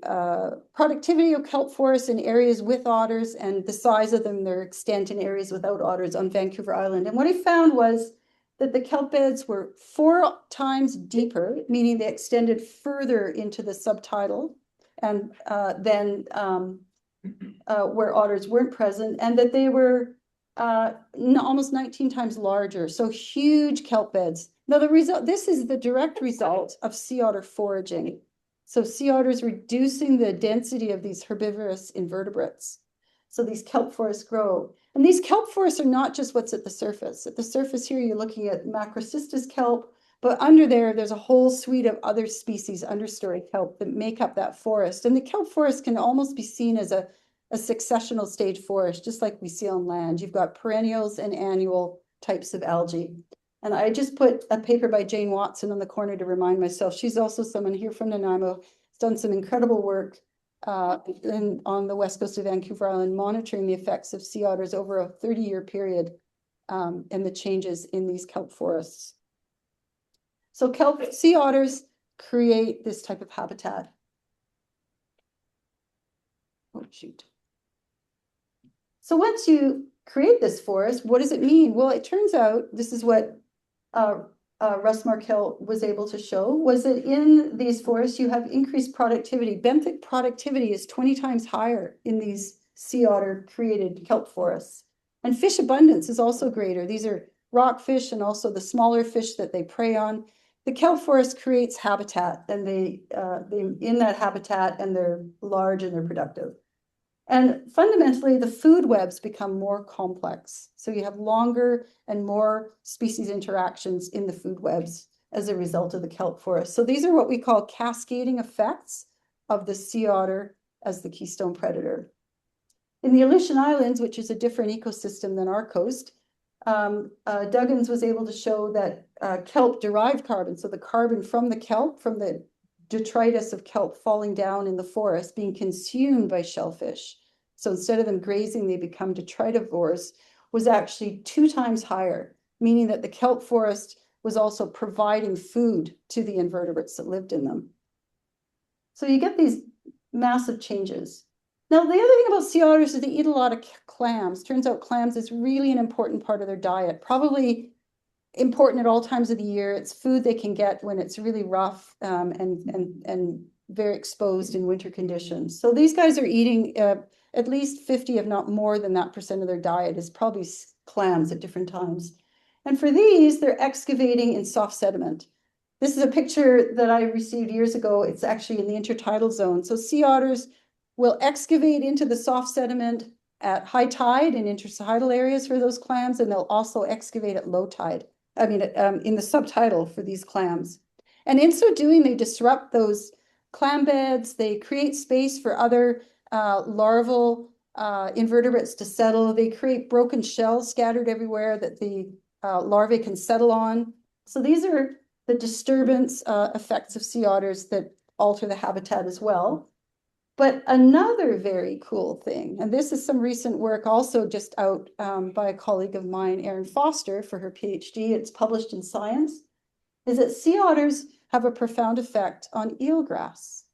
productivity of kelp forests in areas with otters and the size of them, their extent in areas without otters on Vancouver Island. And what he found was that the kelp beds were 4 times deeper, meaning they extended further into the subtidal and then where otters weren't present, and that they were almost 19 times larger. So huge kelp beds. Now this is the direct result of sea otter foraging. So sea otters reducing the density of these herbivorous invertebrates. So these kelp forests grow. And these kelp forests are not just what's at the surface. At the surface here, you're looking at Macrocystis kelp, but under there's a whole suite of other species, understory kelp, that make up that forest. And the kelp forest can almost be seen as a successional stage forest, just like we see on land. You've got perennials and annual types of algae. And I just put a paper by Jane Watson on the corner to remind myself. She's also someone here from Nanaimo, has done some incredible work on the west coast of Vancouver Island, monitoring the effects of sea otters over a 30-year period and the changes in these kelp forests. So sea otters create this type of habitat. Oh, shoot. So once you create this forest, what does it mean? Well, it turns out, this is what Russ Markell was able to show, was that in these forests, you have increased productivity. Benthic productivity is 20 times higher in these sea otter created kelp forests. And fish abundance is also greater. These are rockfish and also the smaller fish that they prey on. The kelp forest creates habitat, and they in that habitat, and they're large and they're productive. And fundamentally, the food webs become more complex. So you have longer and more species interactions in the food webs as a result of the kelp forest. So these are what we call cascading effects of the sea otter as the keystone predator. In the Aleutian Islands, which is a different ecosystem than our coast, Duggins was able to show that kelp-derived carbon, so the carbon from the kelp, from the detritus of kelp falling down in the forest, being consumed by shellfish. So instead of them grazing, they become detritivores, was actually 2 times higher, meaning that the kelp forest was also providing food to the invertebrates that lived in them. So you get these massive changes. Now, the other thing about sea otters is they eat a lot of clams. Turns out clams is really an important part of their diet, probably important at all times of the year. It's food they can get when it's really rough and very exposed in winter conditions. So these guys are eating at least 50, if not more than that % of their diet is probably clams at different times. And for these, they're excavating in soft sediment. This is a picture that I received years ago. It's actually in the intertidal zone. So sea otters will excavate into the soft sediment at high tide in intertidal areas for those clams, and they'll also excavate at low tide. I mean, in the subtidal for these clams. And in so doing, they disrupt those clam beds. They create space for other larval invertebrates to settle. They create broken shells scattered everywhere that the larvae can settle on. So these are the disturbance effects of sea otters that alter the habitat as well. But another very cool thing, and this is some recent work also just out by a colleague of mine, Erin Foster, for her PhD, it's published in Science, is that sea otters have a profound effect on eelgrass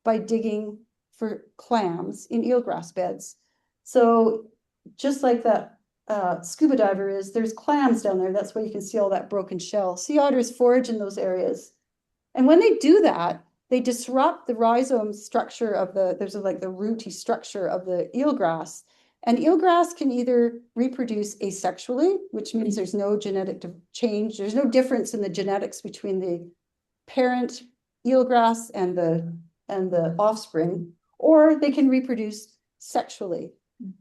by digging for clams in eelgrass beds. So just like that scuba diver is, there's clams down there. That's why you can see all that broken shell. Sea otters forage in those areas. And when they do that, they disrupt the rhizome structure of there's like the rooty structure of the eelgrass. And eelgrass can either reproduce asexually, which means there's no genetic change. There's no difference in the genetics between the parent eelgrass and the offspring, or they can reproduce sexually.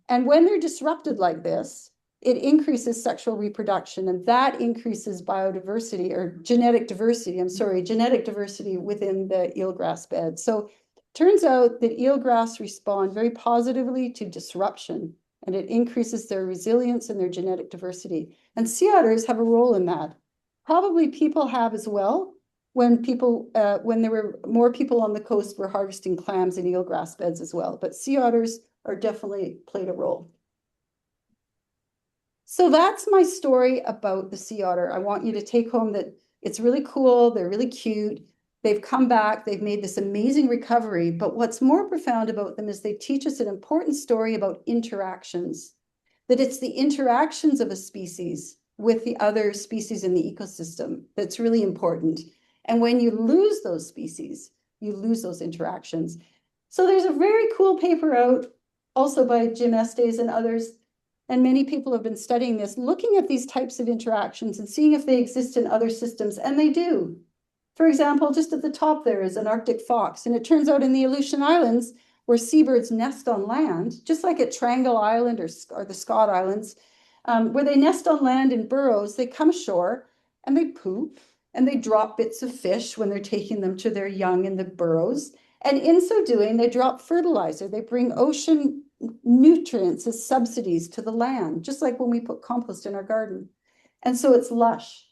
And when they're disrupted like this, it increases sexual reproduction, and that increases biodiversity or genetic diversity within the eelgrass bed. So turns out that eelgrass respond very positively to disruption, and it increases their resilience and their genetic diversity. And sea otters have a role in that. Probably people have as well, when there were more people on the coast were harvesting clams in eelgrass beds as well. But sea otters are definitely played a role. So that's my story about the sea otter. I want you to take home that it's really cool. They're really cute. They've come back. They've made this amazing recovery. But what's more profound about them is they teach us an important story about interactions, that it's the interactions of a species with the other species in the ecosystem that's really important. And when you lose those species, you lose those interactions. So there's a very cool paper out also by Jim Estes and others. And many people have been studying this, looking at these types of interactions and seeing if they exist in other systems, and they do. For example, just at the top there is an Arctic fox, and it turns out in the Aleutian Islands, where seabirds nest on land, just like at Triangle Island or the Scott Islands, where they nest on land in burrows, they come ashore and they poop and they drop bits of fish when they're taking them to their young in the burrows. And in so doing, they drop fertilizer. They bring ocean nutrients as subsidies to the land, just like when we put compost in our garden. And so it's lush.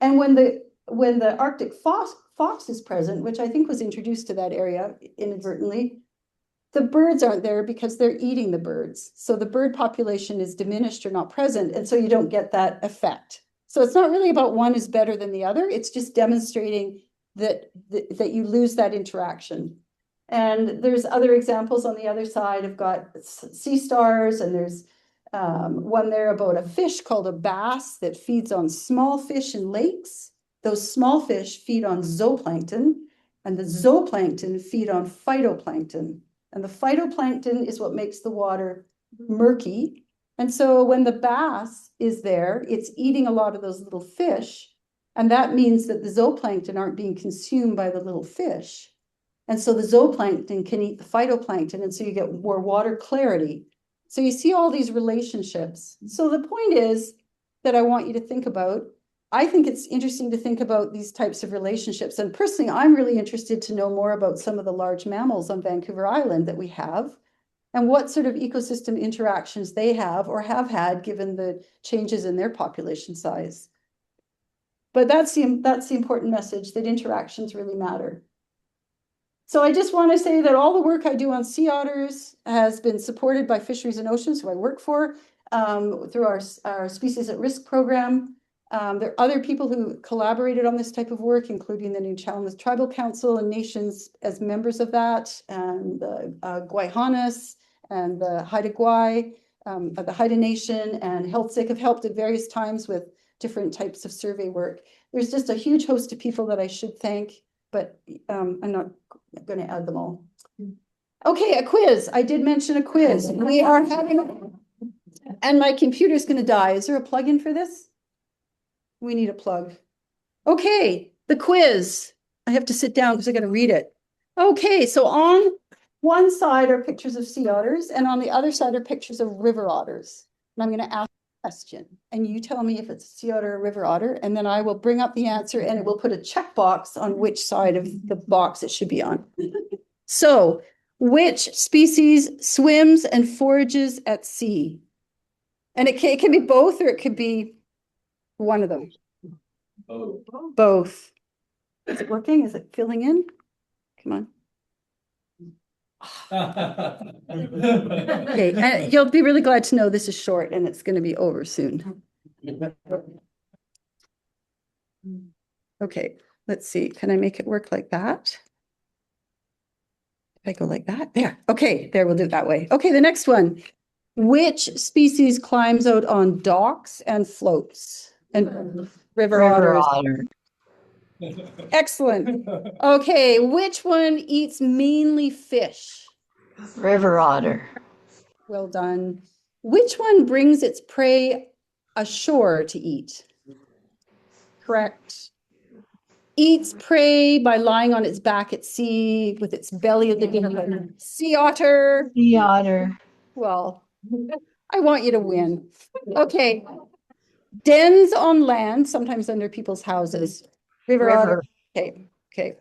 And when the Arctic fox is present, which I think was introduced to that area inadvertently, the birds aren't there because they're eating the birds. So the bird population is diminished or not present, and so you don't get that effect. So it's not really about one is better than the other. It's just demonstrating that you lose that interaction. And there's other examples on the other side. I've got sea stars, and there's one there about a fish called a bass that feeds on small fish in lakes. Those small fish feed on zooplankton, and the zooplankton feed on phytoplankton. And the phytoplankton is what makes the water murky. And so when the bass is there, it's eating a lot of those little fish. And that means that the zooplankton aren't being consumed by the little fish. And so the zooplankton can eat the phytoplankton, and so you get more water clarity. So you see all these relationships. So the point is that I want you to think about, I think it's interesting to think about these types of relationships. And personally, I'm really interested to know more about some of the large mammals on Vancouver Island that we have, and what sort of ecosystem interactions they have or have had given the changes in their population size. But that's the important message, that interactions really matter. So I just want to say that all the work I do on sea otters has been supported by Fisheries and Oceans, who I work for, through our Species at Risk program. There are other people who collaborated on this type of work, including the New Chalmers Tribal Council and nations as members of that, and the Guayhanas and the Haida Gwaii, the Haida Nation, and HealthSig have helped at various times with different types of survey work. There's just a huge host of people that I should thank, but I'm not going to add them all. Okay, a quiz. I did mention a quiz. We are having, and my computer's going to die. Is there a plug-in for this? We need a plug. Okay, the quiz. I have to sit down because I got to read it. Okay, so on one side are pictures of sea otters, and on the other side are pictures of river otters. And I'm going to ask a question, and you tell me if it's a sea otter or a river otter, and then I will bring up the answer, and it will put a checkbox on which side of the box it should be on. So, which species swims and forages at sea? And it can be both, or it could be one of them. Both. Is it working? Is it filling in? Come on. Okay, and you'll be really glad to know this is short and it's going to be over soon. Okay, let's see. Can I make it work like that? If I go like that, there. Okay, there, we'll do it that way. Okay, the next one. Which species climbs out on docks and floats? And river otters. Excellent. Okay, which one eats mainly fish? River otter. Well done. Which one brings its prey ashore to eat? Correct. Eats prey by lying on its back at sea with its belly at the beginning. Sea otter. Sea otter. Well, I want you to win. Okay. Dens on land, sometimes under people's houses. River otter. Okay, okay.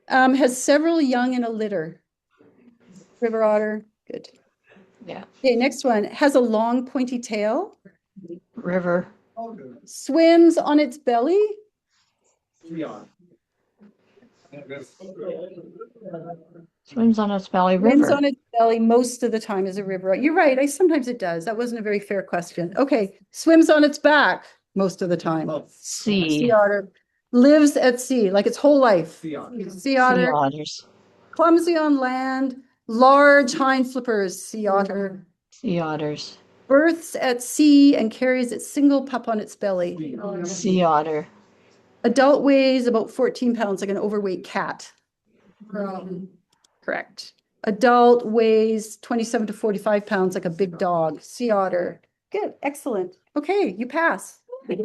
Has several young in a litter. River otter, good. Yeah. Okay, next one. Has a long pointy tail. River. Swims on its belly. Swims on its belly. Swims River. on its belly most of the time is a river. You're right. Sometimes it does. That wasn't a very fair question. Okay. Swims on its back most of the time. Sea. Sea otter. Lives at sea, like its whole life. Sea otter. Sea otters. Clumsy on land. Large hind flippers. Sea otter. Sea otters. Births at sea and carries its single pup on its belly. Sea otter. Adult weighs about 14 pounds, like an overweight cat. Correct. Adult weighs 27 to 45 pounds, like a big dog. Sea otter. Good. Excellent. Okay, you pass. Okay,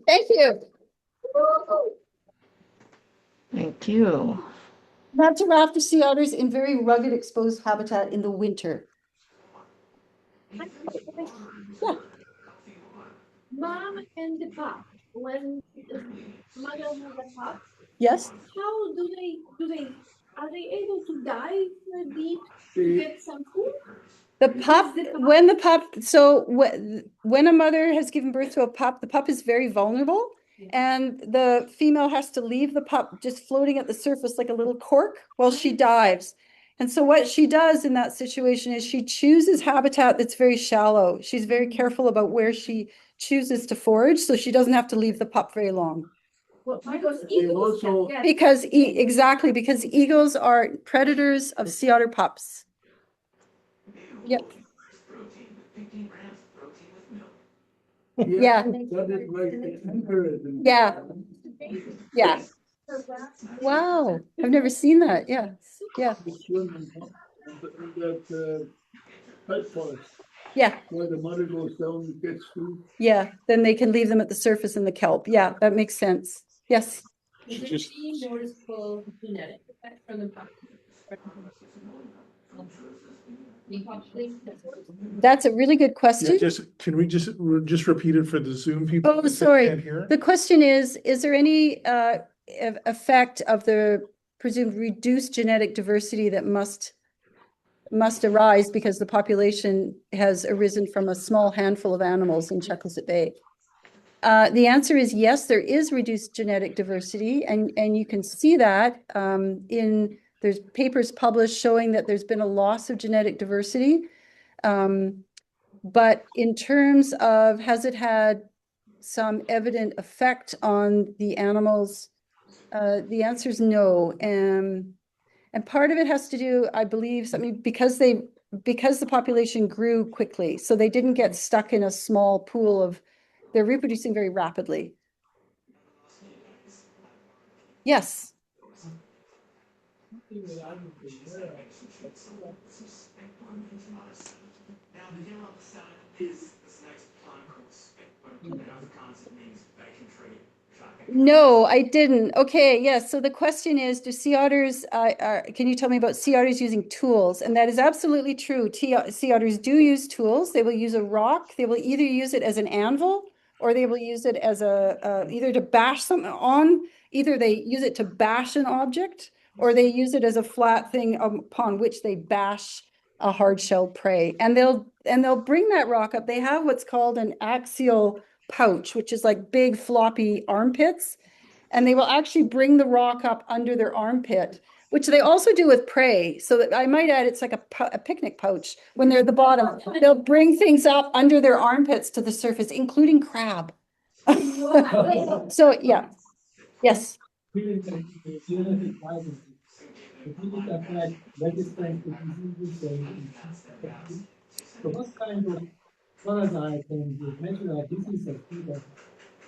thank you. Thank you. Not to raft of sea otters in very rugged exposed habitat in the winter. Yeah. Mom and the pup, when the mother has a pup, Yes. how are they able to dive deep to get some food? The pup, when the pup, so when a mother has given birth to a pup, the pup is very vulnerable. And the female has to leave the pup just floating at the surface like a little cork while she dives. And so what she does in that situation is she chooses habitat that's very shallow. She's very careful about where she chooses to forage, so she doesn't have to leave the pup very long. Well, because They eagles also- can get- Because, exactly, because eagles are predators of sea otter pups. Yep. Yeah. That is right, they enter it and- Yeah, yeah. Wow, I've never seen that. Yeah, yeah, They swim in that, pipe forest, yeah, where the mother goes down and gets food. yeah. Then they can leave them at the surface in the kelp. Yeah, that makes sense. Yes. Is there Just- any noticeable genetic effect from the pup? The population that's what- That's a really good Yeah, question. can we just repeat it for the Zoom people? Oh, that sorry. can't hear? The question is there any effect of the presumed reduced genetic diversity that must arise because the population has arisen from a small handful of animals in Chequasit Bay? The answer is yes, there is reduced genetic diversity, and you can see that there's papers published showing that there's been a loss of genetic diversity. But in terms of, has it had some evident effect on the animals? The answer is no. And part of it has to do, I believe, something because the population grew quickly, so they didn't get stuck in a small pool of, they're reproducing very rapidly. Yes. No, I didn't. Okay, yes. So the question is, do sea otters, can you tell me about sea otters using tools? And that is absolutely true. Sea otters do use tools. They will use a rock. They will either use it as an anvil, or they will use it as either to bash something on, either they use it to bash an object, or they use it as a flat thing upon which they bash a hard-shelled prey. And they'll bring that rock up. They have what's called an axial pouch, which is like big floppy armpits. And they will actually bring the rock up under their armpit, which they also do with prey. So that I might add, it's like a picnic pouch when they're at the bottom. They'll bring things up under their armpits to the surface, including crab. So yeah, yes.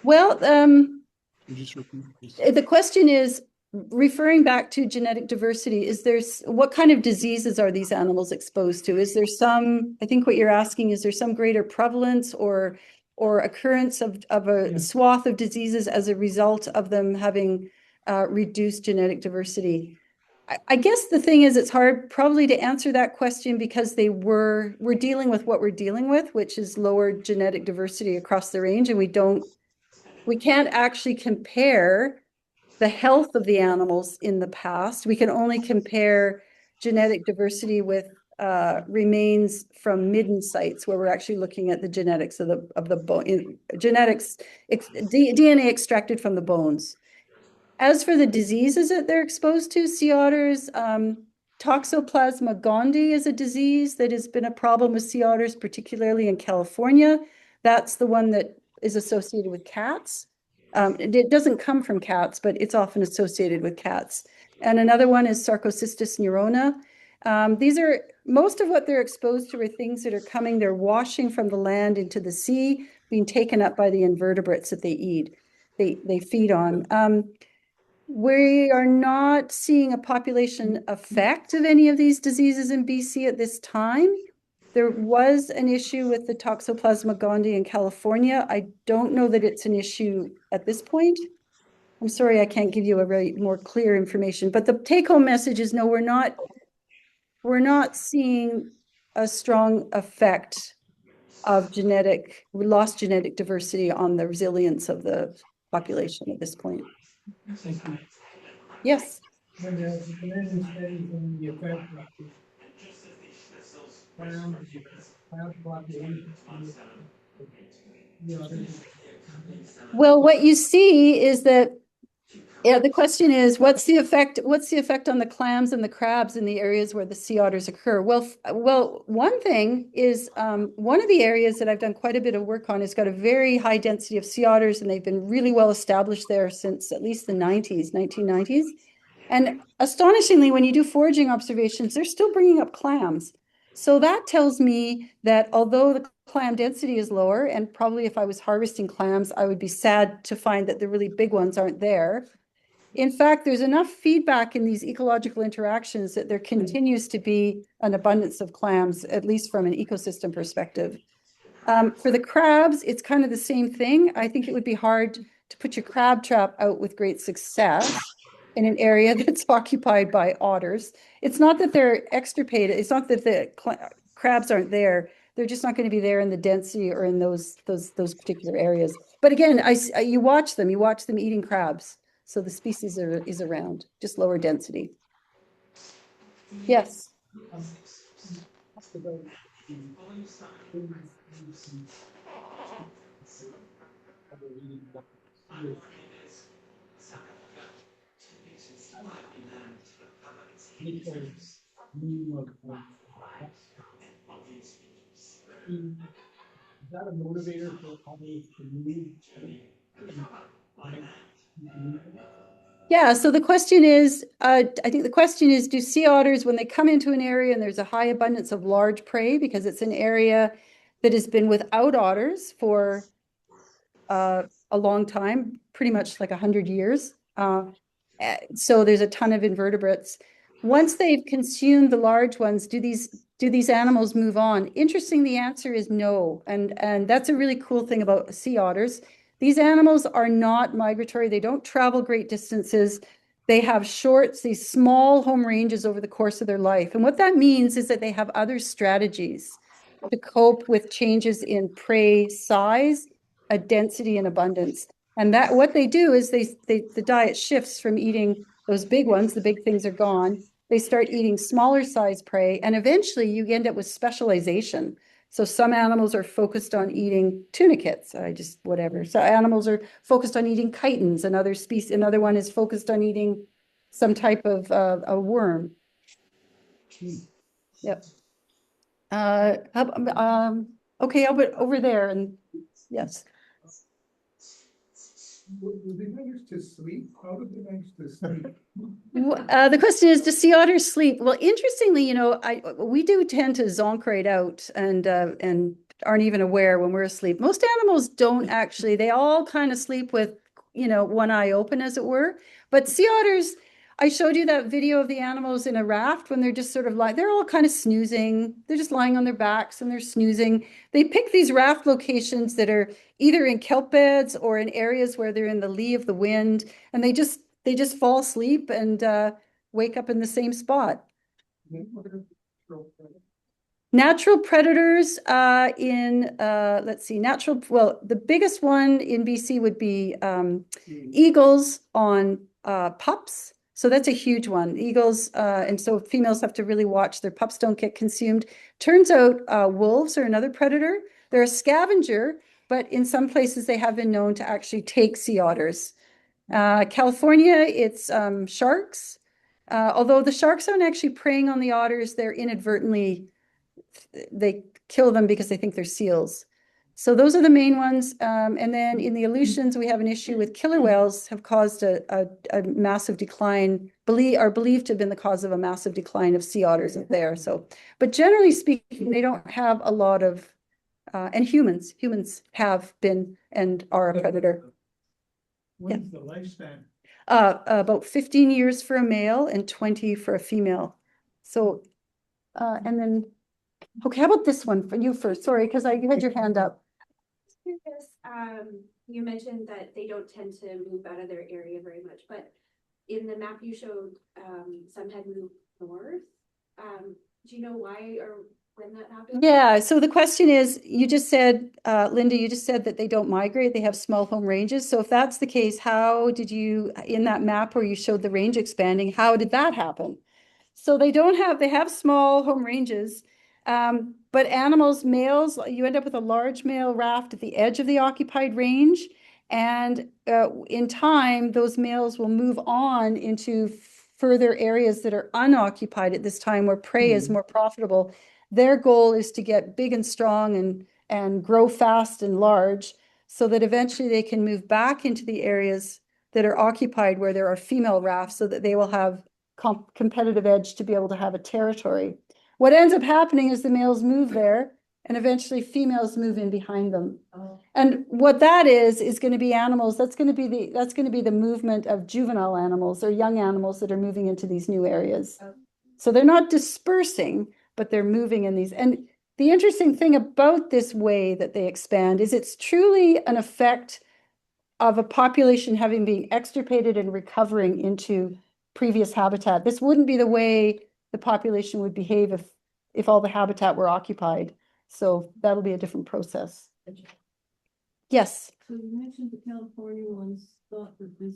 Well, Just repeat. the question is, referring back to genetic diversity, what kind of diseases are these animals exposed to? Is there some, I think what you're asking, is there some greater prevalence or occurrence of a swath of diseases as a result of them having reduced genetic diversity? I guess the thing is, it's hard probably to answer that question because we're dealing with what we're dealing with, which is lower genetic diversity across the range, and we can't actually compare the health of the animals in the past. We can only compare genetic diversity with remains from midden sites where we're actually looking at the genetics of the bone, DNA extracted from the bones. As for the diseases that they're exposed to, sea otters, Toxoplasma gondii is a disease that has been a problem with sea otters, particularly in California. That's the one that is associated with cats. It doesn't come from cats, but it's often associated with cats. And another one is Sarcocystis neurona. Most of what they're exposed to are things that are coming, they're washing from the land into the sea, being taken up by the invertebrates that they eat, they feed on. We are not seeing a population effect of any of these diseases in BC at this time. There was an issue with the Toxoplasma gondii in California. I don't know that it's an issue at this point. I'm sorry, I can't give you a very more clear information, but the take-home message is no, we're not seeing a strong effect of lost genetic diversity on the resilience of the population at this point. Yes. Well, what you see is that, yeah, the question is, what's the effect on the clams and the crabs in the areas where the sea otters occur? Well, one thing is, one of the areas that I've done quite a bit of work on has got a very high density of sea otters, and they've been really well established there since at least the 1990s. And astonishingly, when you do foraging observations, they're still bringing up clams. So that tells me that although the clam density is lower, and probably if I was harvesting clams, I would be sad to find that the really big ones aren't there. In fact, there's enough feedback in these ecological interactions that there continues to be an abundance of clams, at least from an ecosystem perspective. For the crabs, it's kind of the same thing. I think it would be hard to put your crab trap out with great success in an area that's occupied by otters. It's not that they're extirpated. It's not that the crabs aren't there. They're just not going to be there in the density or in those particular areas. But again, you watch them eating crabs. So the species is around, just lower density. Yes. Is that a motivator for others to move? Yeah, so the question is, I think the question is, do sea otters, when they come into an area and there's a high abundance of large prey, because it's an area that has been without otters for a long time, pretty much like 100 years. So there's a ton of invertebrates. Once they've consumed the large ones, do these animals move on? Interesting, the answer is no. And that's a really cool thing about sea otters. These animals are not migratory. They don't travel great distances. They have these small home ranges over the course of their life. And what that means is that they have other strategies to cope with changes in prey size, density, and abundance. And that what they do is the diet shifts from eating those big ones, the big things are gone. They start eating smaller size prey, and eventually you end up with specialization. So some animals are focused on eating tunicates, whatever. So animals are focused on eating chitons, another one is focused on eating some type of a worm. Yep. Okay, over there, and yes. Would they manage to sleep? How did they manage to sleep? The question is, do sea otters sleep? Well, interestingly, we do tend to zonk right out and aren't even aware when we're asleep. Most animals don't actually. They all kind of sleep with, one eye open, as it were. But sea otters, I showed you that video of the animals in a raft when they're just sort of they're all kind of snoozing. They're just lying on their backs and they're snoozing. They pick these raft locations that are either in kelp beds or in areas where they're in the lee of the wind, and they just fall asleep and wake up in the same spot. Natural predators let's see, the biggest one in BC would be eagles on pups. So that's a huge one. Eagles, and so females have to really watch their pups don't get consumed. Turns out wolves are another predator. They're a scavenger, but in some places they have been known to actually take sea otters. California, it's sharks. Although the sharks aren't actually preying on the otters, they kill them because they think they're seals. So those are the main ones. And then in the Aleutians, we have an issue with killer whales have caused a massive decline, are believed to have been the cause of a massive decline of sea otters up there. So, but generally speaking, they don't have a lot of, and humans have been and are a predator. When's the lifespan? About 15 years for a male and 20 for a female. So, and then, okay, how about this one for you first? Sorry, because you had your hand up. Curious, you mentioned that they don't tend to move out of their area very much, but in the map you showed, some had moved north. Do you know why or when that happened? Yeah, so the question is, you just said, Linda, you just said that they don't migrate, they have small home ranges. So if that's the case, how did you, in that map where you showed the range expanding, how did that happen? So they have small home ranges. But animals, males, you end up with a large male raft at the edge of the occupied range. And in time, those males will move on into further areas that are unoccupied at this time where prey is more profitable. Their goal is to get big and strong and grow fast and large so that eventually they can move back into the areas that are occupied where there are female rafts so that they will have competitive edge to be able to have a territory. What ends up happening is the males move there and eventually females move in behind them. And what that is going to be animals. That's going to be the movement of juvenile animals or young animals that are moving into these new areas. So they're not dispersing, but they're moving in these. And the interesting thing about this way that they expand is it's truly an effect of a population having been extirpated and recovering into previous habitat. This wouldn't be the way the population would behave if all the habitat were occupied. So that'll be a different process. Yes. So you mentioned the California ones thought that this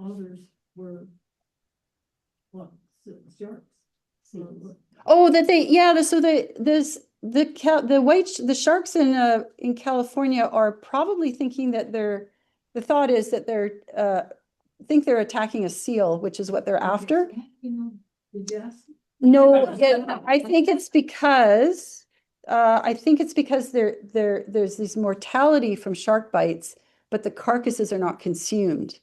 others were what, sharks? Oh, that they, yeah, so the sharks in California are probably thinking that the thought is that think they're attacking a seal, which is what they're after. Yes. No, I think it's because there's this mortality from shark bites, but the carcasses are not consumed.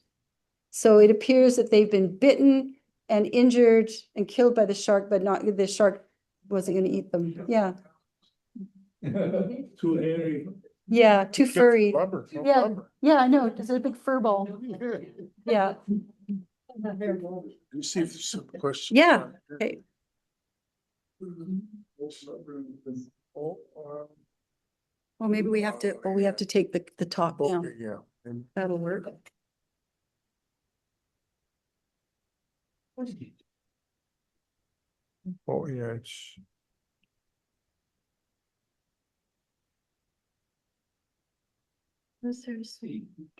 So it appears that they've been bitten and injured and killed by the shark, but not the shark wasn't going to eat them. Yeah. Too hairy. Yeah, too furry. Rubber, no Yeah. rubber. Yeah, I know. It's a big fur ball. Yeah. You see if there's some questions. Yeah. Okay. Well, maybe we have to take the talk down. Okay, yeah. And That'll work. oh, yeah, it's.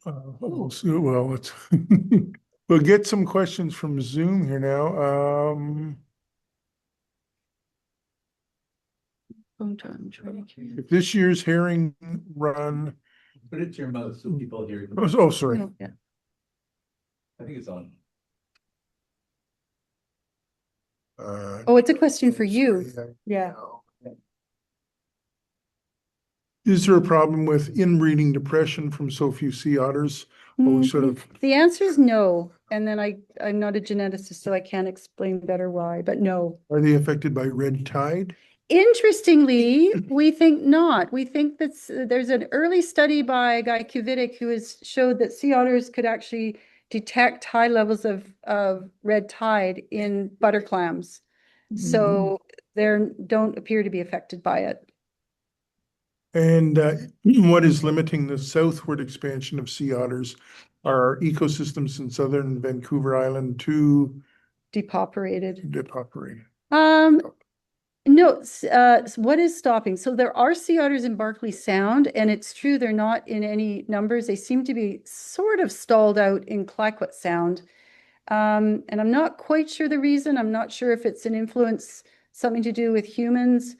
Well, let's, we'll get some questions from Zoom here now. If this year's herring run, Put it to your mouth so people hear you. oh, sorry. Yeah. I think it's on. Oh, it's a question for you. Yeah. Is there a problem with inbreeding depression from so few sea otters? Or we sort of, The answer is no. And then I'm not a geneticist, so I can't explain better why, but no. are they affected by red tide? Interestingly, we think not. We think that there's an early study by a guy Kuvitic who has showed that sea otters could actually detect high levels of red tide in butter clams. So they don't appear to be affected by it. And what is limiting the southward expansion of sea otters are ecosystems in southern Vancouver Island too Depauperated. depopulated. No, what is stopping? So there are sea otters in Barkley Sound, and it's true they're not in any numbers. They seem to be sort of stalled out in Clayoquot Sound. And I'm not quite sure the reason. I'm not sure if it's an influence, something to do with humans.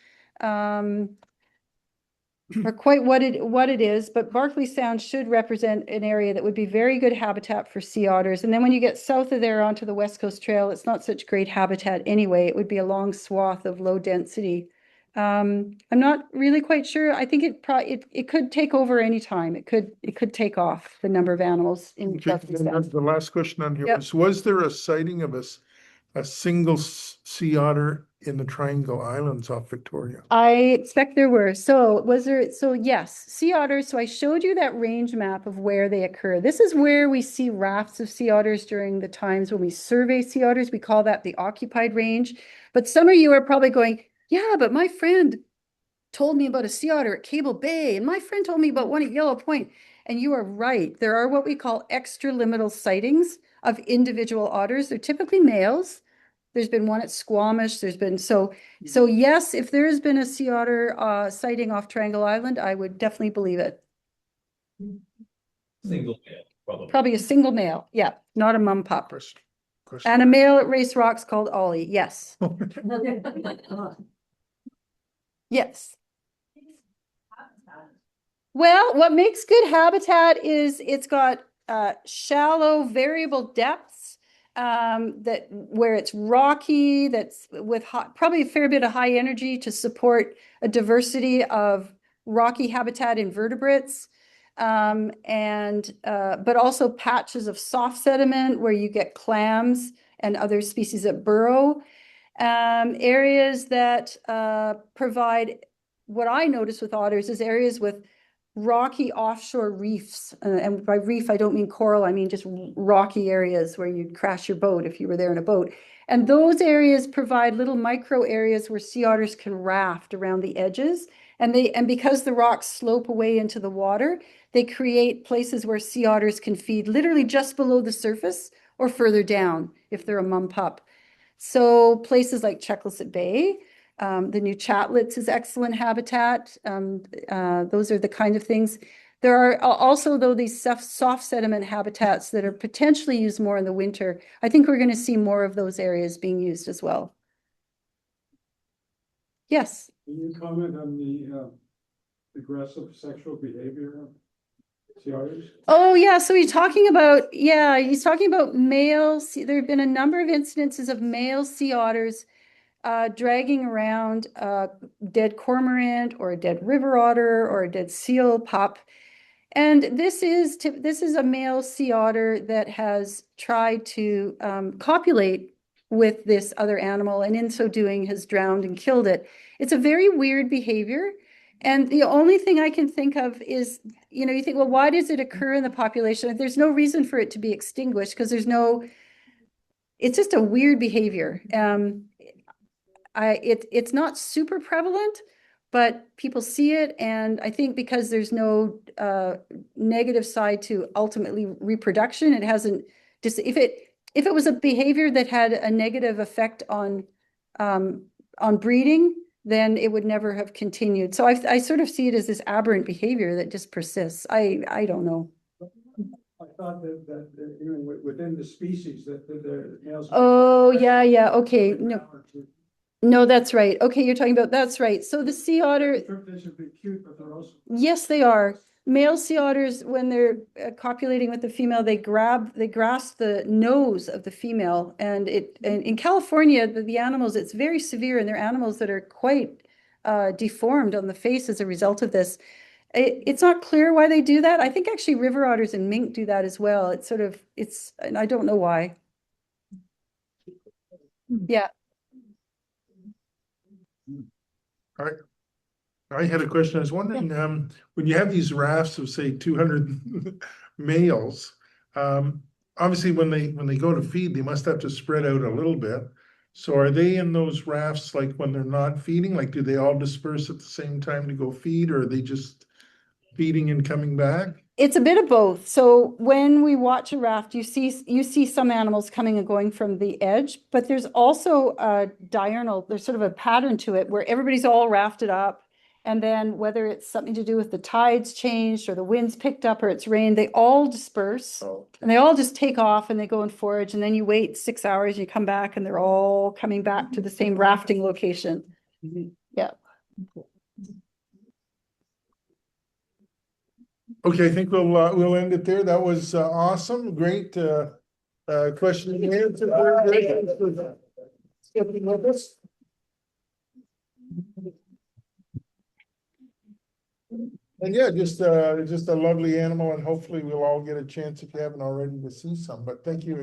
Or quite what it is, but Barkley Sound should represent an area that would be very good habitat for sea otters. And then when you get south of there onto the West Coast Trail, it's not such great habitat anyway. It would be a long swath of low density. I'm not really quite sure. I think it could take over any time. It could take off the number of animals in Okay, Barkley then Sound. the last question on here Yep. was there a sighting of a single sea otter in the Triangle Islands off Victoria? I expect there were. So yes, sea otters. So I showed you that range map of where they occur. This is where we see rafts of sea otters during the times when we survey sea otters. We call that the occupied range. But some of you are probably going, yeah, but my friend told me about a sea otter at Cable Bay, and my friend told me about one at Yellow Point. And you are right. There are what we call extraliminal sightings of individual otters. They're typically males. There's been one at Squamish. There's been so yes, if there has been a sea otter sighting off Triangle Island, I would definitely believe it. Single male, probably. Probably a single male. Yeah, not a mum pup. question. And a male at Race Rocks called Ollie, yes, yes. Well, what makes good habitat is it's got shallow variable depths that where it's rocky, that's with probably a fair bit of high energy to support a diversity of rocky habitat invertebrates. But also patches of soft sediment where you get clams and other species that burrow. Areas that provide, what I notice with otters is areas with rocky offshore reefs. And by reef, I don't mean coral, I mean just rocky areas where you'd crash your boat if you were there in a boat. And those areas provide little micro areas where sea otters can raft around the edges. And because the rocks slope away into the water, they create places where sea otters can feed literally just below the surface or further down if they're a mum pup. So places like Checklisset Bay, the New Chatlets is excellent habitat. Those are the kind of things. There are also, though, these soft sediment habitats that are potentially used more in the winter. I think we're going to see more of those areas being used as well. Yes. Can you comment on the aggressive sexual behavior of sea otters? Oh, yeah. So he's talking about, he's talking about males. There have been a number of incidences of male sea otters dragging around a dead cormorant or a dead river otter or a dead seal pup. And this is a male sea otter that has tried to copulate with this other animal, and in so doing has drowned and killed it. It's a very weird behavior. And the only thing I can think of is, you think, well, why does it occur in the population? There's no reason for it to be extinguished because it's just a weird behavior. It's not super prevalent, but people see it, and I think because there's no negative side to ultimately reproduction, it hasn't just if it was a behavior that had a negative effect on breeding, then it would never have continued. So I sort of see it as this aberrant behavior that just persists. I don't know. I thought that within the species that the males. Oh, yeah. Okay. No, that's right. Okay, you're talking about, that's right. So the sea otter, They should be cute, but they're also. yes, they are. Male sea otters, when they're copulating with the female, they grasp the nose of the female. And in California, the animals, it's very severe, and they're animals that are quite deformed on the face as a result of this. It's not clear why they do that. I think actually river otters and mink do that as well. And I don't know why. Yeah. I had a question. I was wondering, when you have these rafts of, say, 200 males, obviously when they go to feed, they must have to spread out a little bit. So are they in those rafts like when they're not feeding? Like, do they all disperse at the same time to go feed, or are they just feeding and coming back? It's a bit of both. So when we watch a raft, you see some animals coming and going from the edge, but there's also a diurnal, there's sort of a pattern to it where everybody's all rafted up. And then whether it's something to do with the tides changed or the winds picked up or it's rained, they all disperse and they all just take off and they go and forage. And then you wait 6 hours, you come back and they're all coming back to the same rafting location. Yeah. Okay, I think we'll end it there. That was awesome. Great question and answer. Stepping with us. And yeah, just a lovely animal, and hopefully we'll all get a chance, if you haven't already, to see some. But thank you.